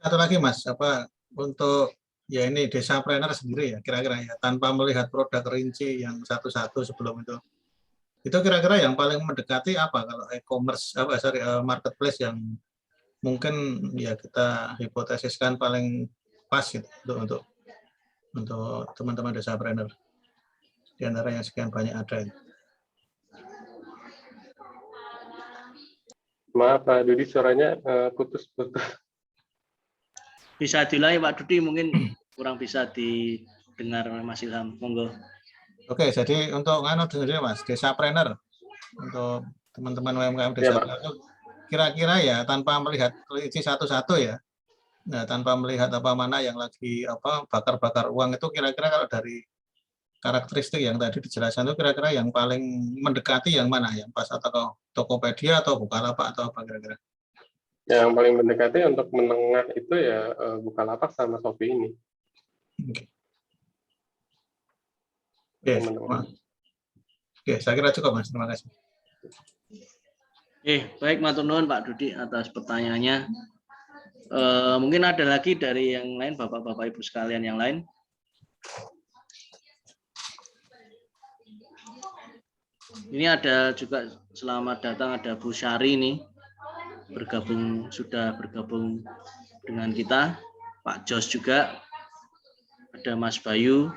Satu lagi Mas, untuk ya ini Desapreneur sendiri ya kira-kira ya tanpa melihat produk rinci yang satu-satu sebelum itu kira-kira yang paling mendekati apa kalau e-commerce marketplace yang mungkin ya kita hipotesiskan paling pas gitu untuk teman-teman Desapreneur di antara yang sekian banyak ada. Maaf Pak Dudi, suaranya putus-putus. Bisa diulangi Pak Dudi, mungkin kurang bisa didengar Mas Ilham. Monggo. Oke, jadi untuk sendiri Mas, Desapreneur untuk teman-teman UMKM Desapreneur itu kira-kira ya tanpa melihat isi satu-satu ya. Nah, tanpa melihat apa mana yang lagi bakar-bakar uang itu kira-kira kalau dari karakteristik yang tadi dijelaskan itu kira-kira yang paling mendekati yang mana? Yang pas atau Tokopedia atau Bukalapak atau apa kira-kira? Yang paling mendekati untuk menengah itu ya Bukalapak sama Shopee ini. Oke, saya kira cukup Mas. Terima kasih. Baik, matur nuwun Pak Dudi atas pertanyaannya. Mungkin ada lagi dari yang lain, Bapak-Bapak Ibu sekalian yang lain. Ini ada juga selamat datang, ada Bu Syari nih sudah bergabung dengan kita, Pak Jos juga, ada Mas Bayu,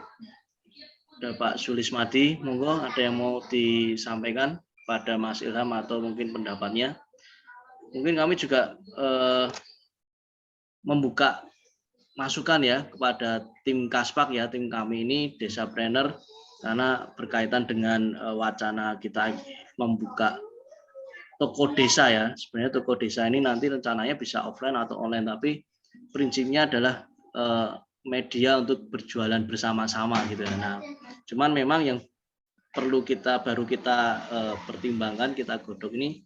ada Pak Sulismadi. Monggo ada yang mau disampaikan pada Mas Ilham atau mungkin pendapatnya. Mungkin kami juga membuka masukan ya kepada tim Kaspak ya, tim kami ini Desapreneur, karena berkaitan dengan wacana kita membuka toko desa ya. Sebenarnya toko desa ini nanti rencananya bisa offline atau online, tapi prinsipnya adalah media untuk berjualan bersama-sama gitu ya. Nah, cuman memang yang baru kita pertimbangkan, kita godok ini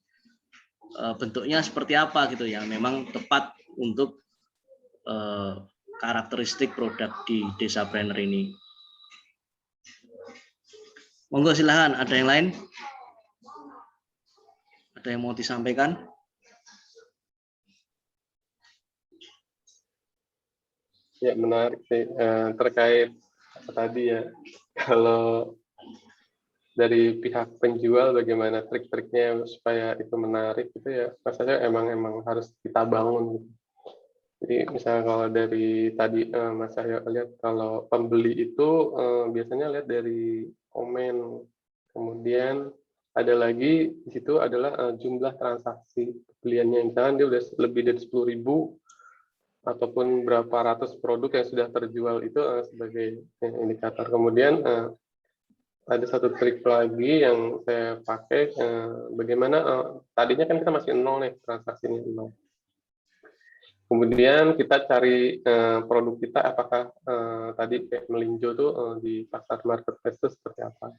bentuknya seperti apa gitu yang memang tepat untuk karakteristik produk di Desapreneur ini. Monggo silahkan, ada yang lain? Ada yang mau disampaikan? Ya, menarik sih terkait apa tadi ya. Kalau dari pihak penjual bagaimana trik-triknya supaya itu menarik gitu ya, rasanya emang harus kita bangun gitu. Jadi misalnya kalau dari tadi Mas Cahyo lihat, kalau pembeli itu biasanya lihat dari komen, kemudian ada lagi di situ adalah jumlah transaksi pembeliannya. Misalkan dia udah lebih dari 10.000 ataupun berapa ratus produk yang sudah terjual, itu sebagai indikator. Kemudian ada satu trik lagi yang saya pakai, bagaimana tadinya kan kita masih nol nih, transaksinya nol. Kemudian kita cari produk kita apakah tadi kayak melinjo tuh di pasar marketplace itu seperti apa.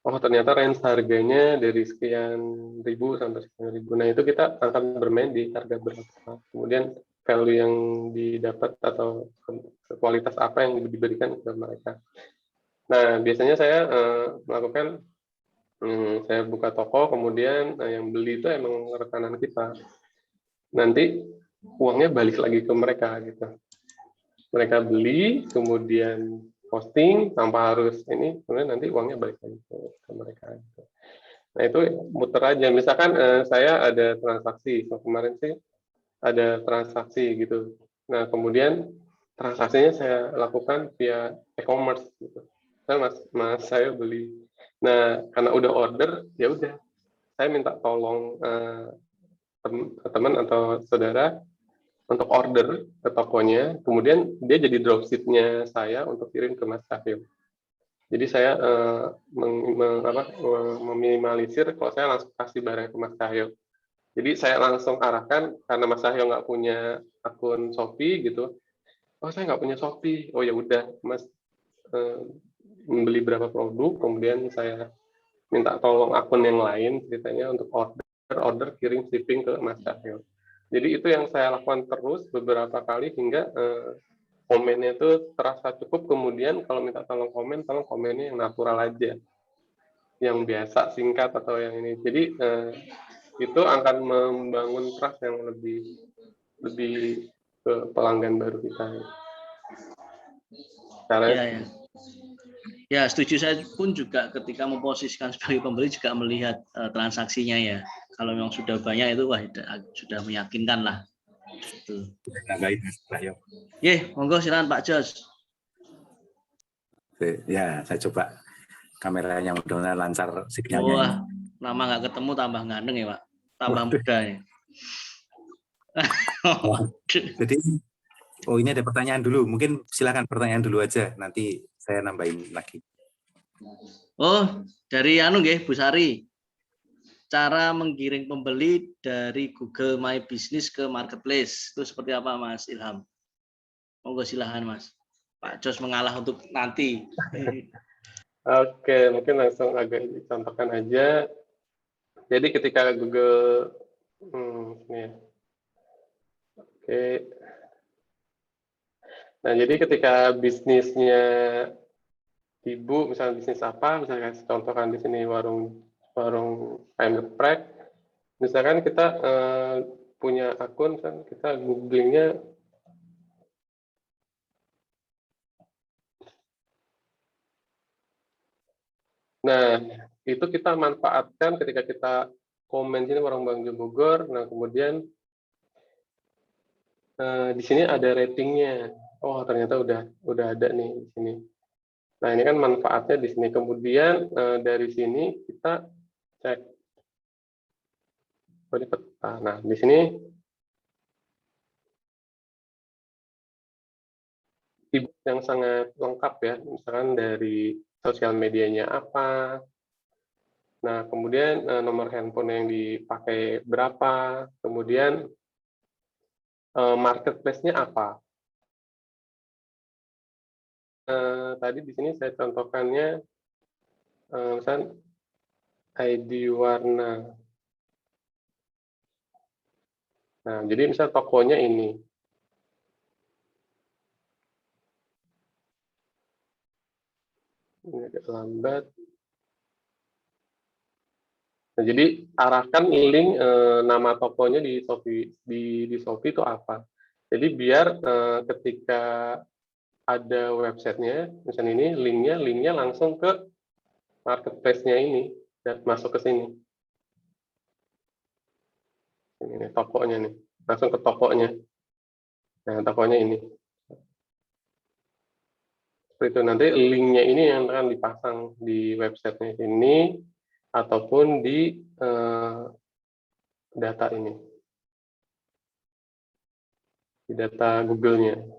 Oh ternyata range harganya dari sekian ribu sampai sekian ribu. Nah itu kita akan bermain di harga berapa. Kemudian value yang didapat atau kualitas apa yang diberikan ke mereka. Nah biasanya saya melakukan, saya buka toko, kemudian yang beli itu emang rekanan kita. Nanti uangnya balik lagi ke mereka gitu. Mereka beli, kemudian posting tanpa harus ini, kemudian nanti uangnya balik lagi ke mereka. Gitu. Nah itu muter aja. Misalkan saya ada transaksi, kemarin sih ada transaksi gitu. Nah kemudian transaksinya saya lakukan via e-commerce gitu. Mas saya beli. Nah karena udah order, ya udah saya minta tolong teman atau saudara untuk order ke tokonya, kemudian dia jadi dropship-nya saya untuk kirim ke Mas Cahyo. Jadi saya meminimalisir kalau saya langsung kasih barang ke Mas Cahyo. Jadi saya langsung arahkan, karena Mas Cahyo nggak punya akun Shopee gitu. Oh, saya nggak punya Shopee. Oh ya udah, Mas membeli berapa produk, kemudian saya minta tolong akun yang lain ceritanya untuk order kirim shipping ke Mas Cahyo. Jadi itu yang saya lakukan terus beberapa kali hingga komennya itu terasa cukup. Kemudian kalau minta tolong komennya yang natural aja, yang biasa, singkat atau yang ini. Jadi itu akan membangun trust yang lebih ke pelanggan baru kita. Ya, ya, setuju. Saya pun juga ketika memposisikan sebagai pembeli juga melihat transaksinya ya. Kalau memang sudah banyak itu wah sudah meyakinkan lah. Gitu. Monggo silakan Pak Jos. Ya, saya coba kameranya mudah-mudahan lancar sinyalnya. Wah, lama nggak ketemu tambah ganteng ya Pak, tambah muda ya. Jadi, ini ada pertanyaan dulu. Mungkin silakan pertanyaan dulu aja. Nanti saya nambahin lagi. Oh, dari Bu Sari. Cara menggiring pembeli dari Google My Business ke marketplace itu seperti apa Mas Ilham? Monggo silakan Mas. Pak Jos mengalah untuk nanti. Oke, mungkin langsung agak dicontohkan aja. Jadi ketika Google Nah, jadi ketika bisnisnya Ibu, misalnya bisnis apa, misalnya contohkan di sini warung ayam geprek, misalkan kita punya akun, kan kita googlingnya nah, itu kita manfaatkan ketika kita komen sini warung Bang Jo Bogor. Nah, kemudian di sini ada ratingnya. Oh, ternyata udah ada nih di sini. Nah, ini kan manfaatnya di sini. Kemudian dari sini kita cek. Nah, di sini yang sangat lengkap ya, misalkan dari sosial medianya apa. Nah, kemudian nomor handphone yang dipakai berapa, kemudian marketplace-nya apa. Tadi di sini saya contohkannya misalkan ID warna. Nah, jadi misal tokonya ini. Ini agak lambat. Nah, jadi arahkan link nama tokonya di Shopee itu apa. Jadi biar ketika ada websitenya, misalnya ini linknya langsung ke marketplace-nya ini dan masuk ke sini. Ini nih, tokonya nih, langsung ke tokonya. Nah, tokonya ini. Seperti itu, nanti linknya ini yang akan dipasang di websitenya ini ataupun di data ini, di data Google-nya.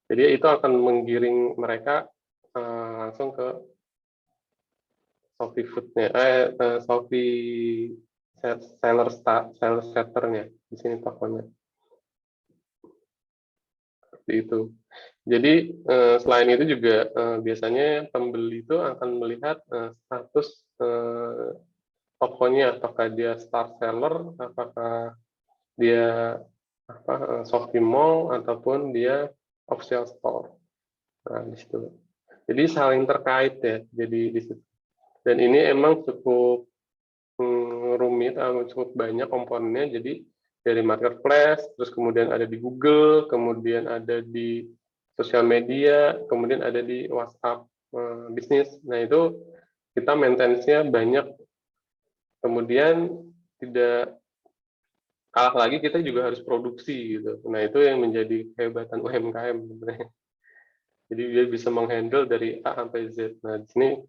Jadi itu akan menggiring mereka langsung ke Shopee Food-nya, Shopee seller starter-nya di sini tokonya. Seperti itu. Jadi selain itu juga biasanya pembeli itu akan melihat status tokonya, apakah dia star seller, apakah dia Shopee Mall ataupun dia official store. Nah, di situ. Jadi saling terkait ya. Jadi di situ. Dan ini emang cukup rumit, cukup banyak komponennya. Jadi dari marketplace, terus kemudian ada di Google, kemudian ada di sosial media, kemudian ada di WhatsApp bisnis. Nah, itu kita maintenance-nya banyak. Kemudian tidak kalah lagi, kita juga harus produksi gitu. Nah, itu yang menjadi kehebatan UMKM sebenarnya. Jadi dia bisa menghandle dari A sampai Z. Nah, di sini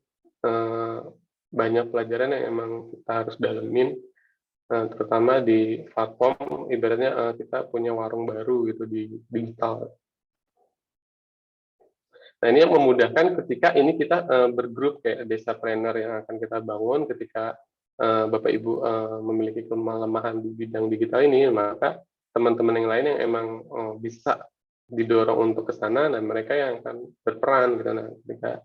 banyak pelajaran yang emang kita harus dalemin, terutama di platform, ibaratnya kita punya warung baru gitu di digital. Nah, ini yang memudahkan ketika ini kita bergrup kayak desa planner yang akan kita bangun ketika Bapak Ibu memiliki kelemahan di bidang digital ini, maka teman-teman yang lain yang emang bisa didorong untuk ke sana, dan mereka yang akan berperan gitu. Nah, ketika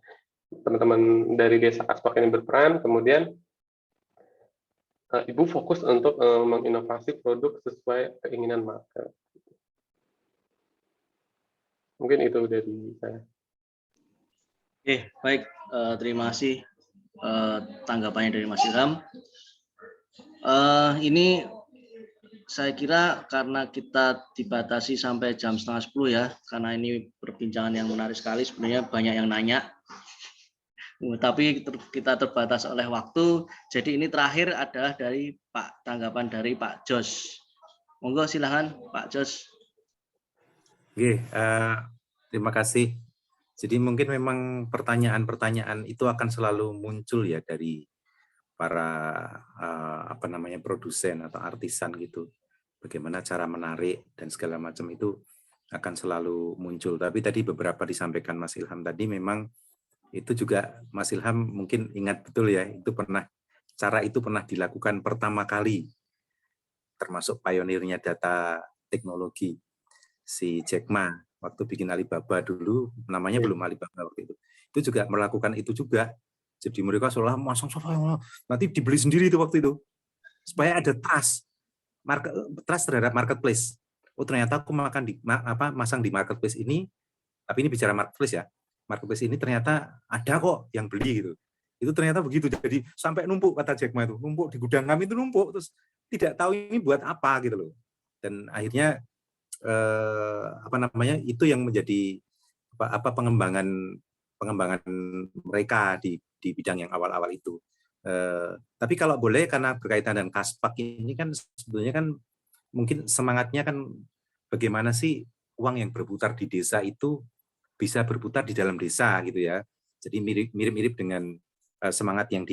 teman-teman dari desa Kaspak ini berperan, kemudian Ibu fokus untuk menginovasi produk sesuai keinginan market. Mungkin itu dari saya. Oke, baik. Terima kasih tanggapannya dari Mas Ilham. Ini saya kira karena kita dibatasi sampai jam 9:30 ya, karena ini perbincangan yang menarik sekali, sebenarnya banyak yang nanya. Tapi kita terbatas oleh waktu, jadi ini terakhir adalah dari tanggapan dari Pak Jos. Monggo silahkan Pak Jos. Oke, terima kasih. Jadi mungkin memang pertanyaan-pertanyaan itu akan selalu muncul ya dari para produsen atau artisan gitu. Bagaimana cara menarik dan segala macam itu akan selalu muncul. Tapi tadi beberapa disampaikan Mas Ilham tadi, memang itu juga Mas Ilham mungkin ingat betul ya, cara itu pernah dilakukan pertama kali, termasuk pionirnya data teknologi, si Jack Ma waktu bikin Alibaba dulu, namanya belum Alibaba waktu itu. Itu juga melakukan itu juga. Jadi mereka seolah masang nanti dibeli sendiri itu waktu itu, supaya ada trust terhadap marketplace. Oh ternyata aku masang di marketplace ini, tapi ini bicara marketplace ya. Marketplace ini ternyata ada kok yang beli gitu. Itu ternyata begitu. Jadi sampai numpuk, kata Jack Ma itu, numpuk di gudang kami itu numpuk, terus tidak tahu ini buat apa gitu loh. Dan akhirnya itu yang menjadi pengembangan mereka di bidang yang awal-awal itu. Tapi kalau boleh, karena berkaitan dengan Kaspak ini kan sebenarnya kan mungkin semangatnya kan bagaimana sih uang yang berputar di desa itu bisa berputar di dalam desa gitu ya. Jadi mirip-mirip dengan semangat yang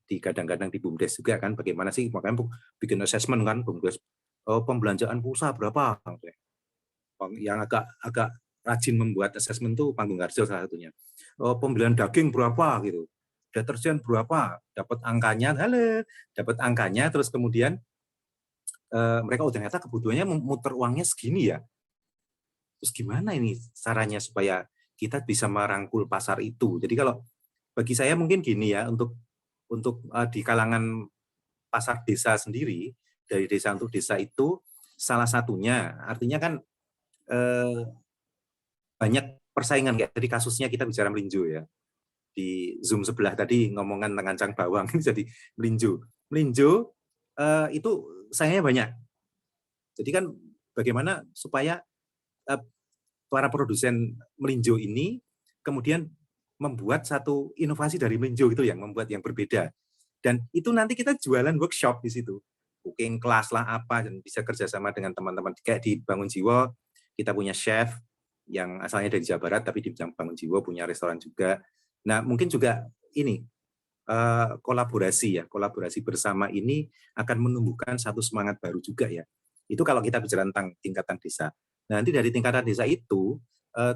digadang-gadang di BUMDes juga kan, bagaimana sih makanya bikin assessment kan BUMDes, pembelanjaan pulsa berapa. Yang agak rajin membuat assessment tuh Panggung Harjo salah satunya. Pembelian daging berapa gitu. Deterjen berapa, dapat angkanya, terus kemudian mereka ternyata kebutuhannya muter uangnya segini ya. Terus gimana ini caranya supaya kita bisa merangkul pasar itu? Jadi kalau bagi saya mungkin gini ya, untuk di kalangan pasar desa sendiri, dari desa untuk desa itu salah satunya, artinya kan banyak persaingan, kayak tadi kasusnya kita bicara melinjo ya. Di Zoom sebelah tadi ngomongan ngancang bawang, jadi melinjo itu sayangnya banyak. Jadi kan bagaimana supaya para produsen melinjo ini kemudian membuat satu inovasi dari melinjo gitu, yang membuat yang berbeda. Dan itu nanti kita jualan workshop di situ, cooking class lah apa, dan bisa kerjasama dengan teman-teman. Kayak di Bangun Jiwo kita punya chef yang asalnya dari Jawa Barat tapi di Bangun Jiwo punya restoran juga. Nah, mungkin juga ini kolaborasi bersama ini akan menumbuhkan satu semangat baru juga ya. Itu kalau kita bicara tentang tingkatan desa. Nah, nanti dari tingkatan desa itu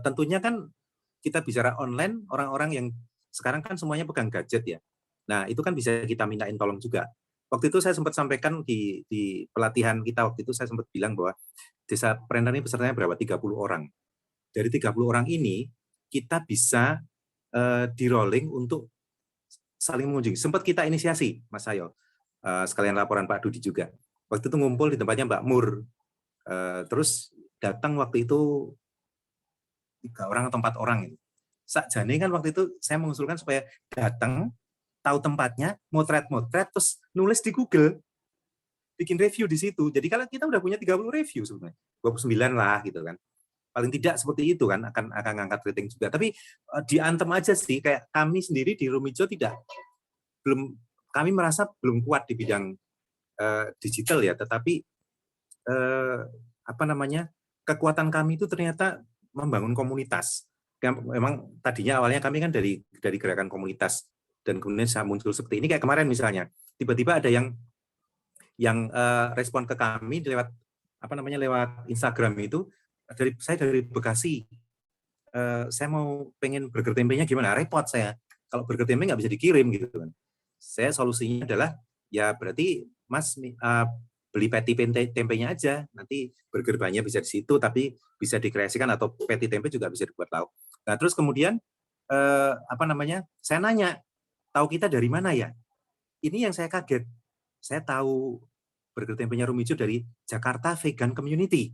tentunya kan kita bicara online, orang-orang yang sekarang kan semuanya pegang gadget ya. Nah, itu kan bisa kita mintain tolong juga. Waktu itu saya sempat sampaikan di pelatihan kita, waktu itu saya sempat bilang bahwa desa Prender ini pesertanya berapa? 30 orang. Dari 30 orang ini kita bisa di rolling untuk saling mengunjungi. Sempat kita inisiasi, Mas Sayo, sekalian laporan Pak Dudi juga. Waktu itu ngumpul di tempatnya Mbak Mur. Terus datang waktu itu 3 orang atau 4 orang. Sakjane kan waktu itu saya mengusulkan supaya datang, tahu tempatnya, motret, terus nulis di Google, bikin review di situ. Jadi kalau kita udah punya 30 review sebenarnya, 29 lah gitu kan. Paling tidak seperti itu kan, akan ngangkat rating juga. Tapi diantem aja sih, kayak kami sendiri di Rumijo kami merasa belum kuat di bidang digital ya, tetapi kekuatan kami itu ternyata membangun komunitas. Memang tadinya awalnya kami kan dari gerakan komunitas, dan kemudian muncul seperti ini. Kayak kemarin misalnya, tiba-tiba ada yang respon ke kami lewat lewat Instagram itu, saya dari Bekasi, saya mau pengen burger tempenya gimana? Repot saya, kalau burger tempe nggak bisa dikirim gitu kan. Saya solusinya adalah ya berarti Mas beli patty tempenya aja, nanti burger bannya bisa di situ, tapi bisa dikreasikan atau patty tempe juga bisa dibuat lauk. Nah terus kemudian saya nanya, tahu kita dari mana ya? Ini yang saya kaget. Saya tahu burger tempenya Rumijo dari Jakarta Vegan Community.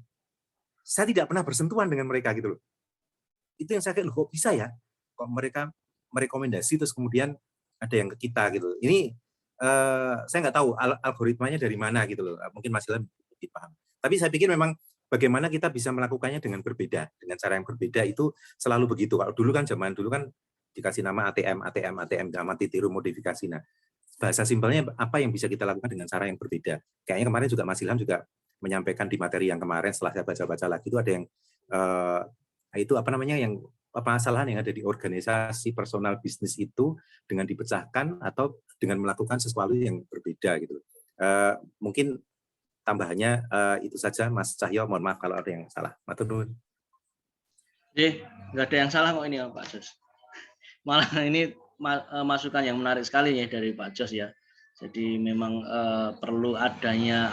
Saya tidak pernah bersentuhan dengan mereka gitu loh. Itu yang saya kaget, kok bisa ya? Kok mereka merekomendasi terus kemudian ada yang ke kita gitu. Ini saya nggak tahu algoritmanya dari mana gitu loh. Mungkin Mas Ilham lebih paham. Tapi saya pikir memang bagaimana kita bisa melakukannya dengan berbeda, dengan cara yang berbeda itu selalu begitu. Kalau dulu kan zaman dulu kan dikasih nama ATM, gamati tiru modifikasi. Nah, bahasa simpelnya apa yang bisa kita lakukan dengan cara yang berbeda. Kayaknya kemarin juga Mas Ilham juga menyampaikan di materi yang kemarin setelah saya baca-baca lagi itu ada yang yang permasalahan yang ada di organisasi personal bisnis itu dengan dipecahkan atau dengan melakukan sesuatu yang berbeda gitu. Mungkin tambahannya itu saja Mas Cahyo, mohon maaf kalau ada yang salah. Matur nuwun. Nggak ada yang salah kok ini Pak Jos. Malah ini masukan yang menarik sekali ya dari Pak Jos ya. Jadi memang perlu adanya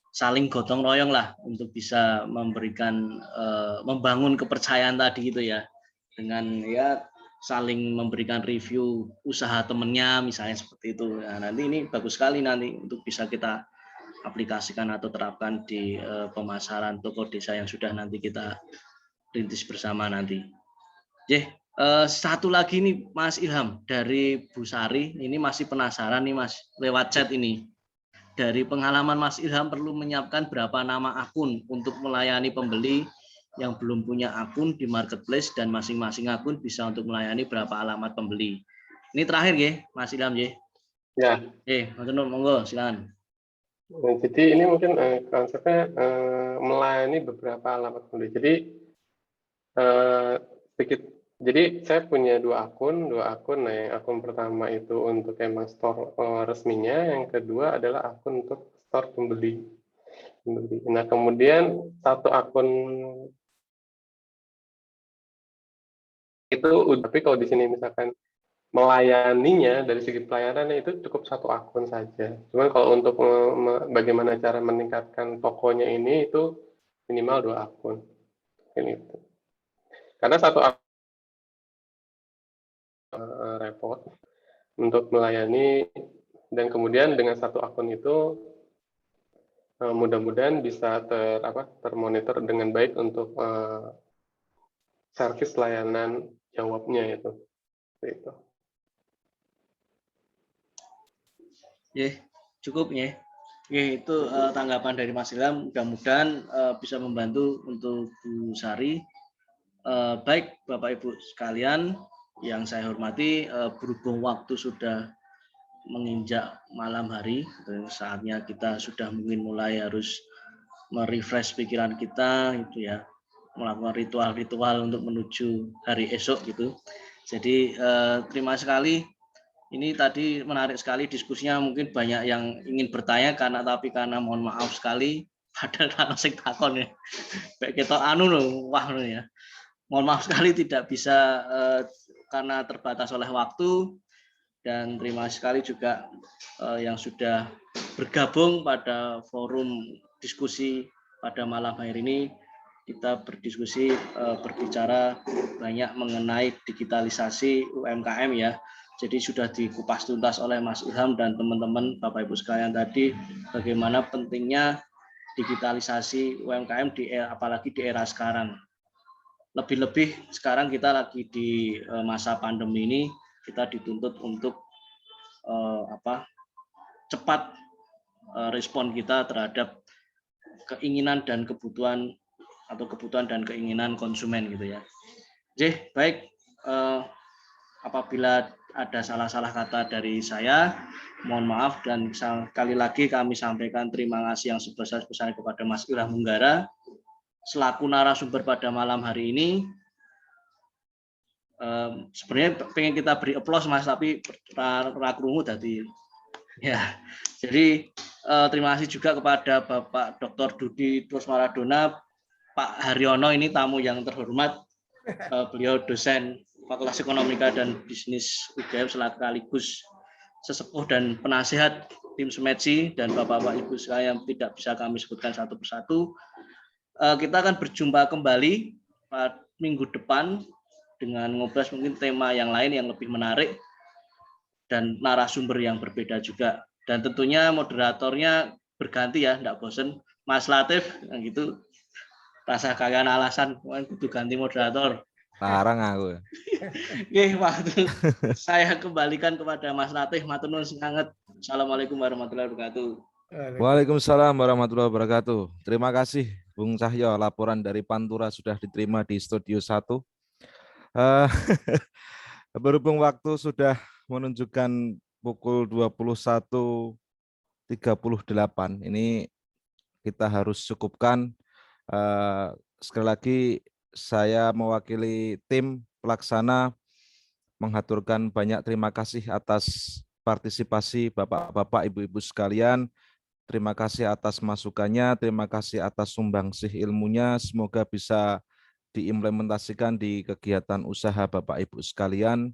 saling gotong royong lah untuk bisa memberikan membangun kepercayaan tadi gitu ya, dengan saling memberikan review usaha temennya misalnya seperti itu. Nah, nanti ini bagus sekali nanti untuk bisa kita aplikasikan atau terapkan di pemasaran toko desa yang sudah nanti kita rintis bersama nanti. Satu lagi nih Mas Ilham dari Bu Sari, ini masih penasaran nih Mas lewat chat ini. Dari pengalaman Mas Ilham perlu menyiapkan berapa nama akun untuk melayani pembeli yang belum punya akun di marketplace dan masing-masing akun bisa untuk melayani berapa alamat pembeli. Ini terakhir ya Mas Ilham ya. Ya. Monggo silakan. Jadi ini mungkin konsepnya melayani beberapa alamat pembeli. Jadi Jadi saya punya dua akun. Nah, yang akun pertama itu untuk emang store resminya, yang kedua adalah akun untuk store pembeli. Nah, kemudian satu akun itu, tapi kalau di sini misalkan melayaninya dari segi pelayanannya itu cukup satu akun saja. Cuman kalau untuk bagaimana cara meningkatkan tokonya ini itu minimal 2 akun. Ini itu. Karena satu akun repot untuk melayani, dan kemudian dengan satu akun itu mudah-mudahan bisa termonitor dengan baik untuk servis layanan jawabnya itu. Cukup ya. Itu tanggapan dari Mas Ilham, mudah-mudahan bisa membantu untuk Bu Sari. Baik Bapak Ibu sekalian yang saya hormati, berhubung waktu sudah menginjak malam hari, saatnya kita sudah mungkin mulai harus merefresh pikiran kita gitu ya, melakukan ritual-ritual untuk menuju hari esok gitu. Jadi terima sekali. Ini tadi menarik sekali diskusinya, mungkin banyak yang ingin bertanya karena mohon maaf sekali padahal karena sing takon ya. Kayak kita ya. Mohon maaf sekali tidak bisa karena terbatas oleh waktu, dan terima kasih sekali juga yang sudah bergabung pada forum diskusi pada malam hari ini. Kita berdiskusi berbicara banyak mengenai digitalisasi UMKM ya. Jadi sudah dikupas tuntas oleh Mas Ilham dan teman-teman Bapak Ibu sekalian tadi bagaimana pentingnya digitalisasi UMKM apalagi di era sekarang. Lebih-lebih sekarang kita lagi di masa pandemi ini, kita dituntut untuk cepat respon kita terhadap keinginan dan kebutuhan dan keinginan konsumen gitu ya. Baik, apabila ada salah-salah kata dari saya, mohon maaf, dan sekali lagi kami sampaikan terima kasih yang sebesar-besarnya kepada Mas Ilham Munggara selaku narasumber pada malam hari ini. Sebenarnya pengen kita beri aplaus Mas, tapi rakrungu tadi ya. Jadi terima kasih juga kepada Bapak Dr. Dudi Trusmaradona, Pak Haryono, ini tamu yang terhormat. Beliau dosen Fakultas Ekonomika dan Bisnis UGM sekaligus sesepuh dan penasihat tim Semetsi dan Bapak-Bapak Ibu sekalian yang tidak bisa kami sebutkan satu persatu. Kita akan berjumpa kembali pada minggu depan dengan ngobrol mungkin tema yang lain yang lebih menarik dan narasumber yang berbeda juga. Dan tentunya moderatornya berganti ya, enggak bosen. Mas Latif, yang gitu, rasa kalian alasan, kudu ganti moderator. Larang aku. Oke, waktu saya kembalikan kepada Mas Latif. Matur nuwun sangat. Assalamualaikum warahmatullahi wabarakatuh. Waalaikumsalam warahmatullahi wabarakatuh. Terima kasih Bung Cahyo, laporan dari Pantura sudah diterima di Studio 1. Berhubung waktu sudah menunjukkan pukul 21.38, ini kita harus cukupkan. Sekali lagi saya mewakili tim pelaksana menghaturkan banyak terima kasih atas partisipasi Bapak-bapak, Ibu-ibu sekalian. Terima kasih atas masukannya, terima kasih atas sumbangsih ilmunya. Semoga bisa diimplementasikan di kegiatan usaha Bapak Ibu sekalian.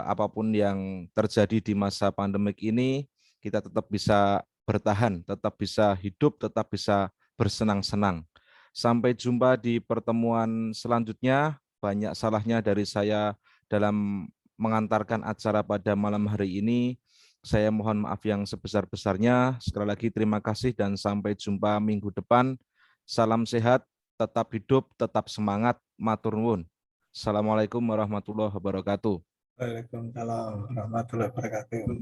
Apapun yang terjadi di masa pandemik ini, kita tetap bisa bertahan, tetap bisa hidup, tetap bisa bersenang-senang. Sampai jumpa di pertemuan selanjutnya. Banyak salahnya dari saya dalam mengantarkan acara pada malam hari ini. Saya mohon maaf yang sebesar-besarnya. Sekali lagi terima kasih dan sampai jumpa minggu depan. Salam sehat, tetap hidup, tetap semangat. Matur nuwun. Assalamualaikum warahmatullahi wabarakatuh. Waalaikumsalam warahmatullahi wabarakatuh.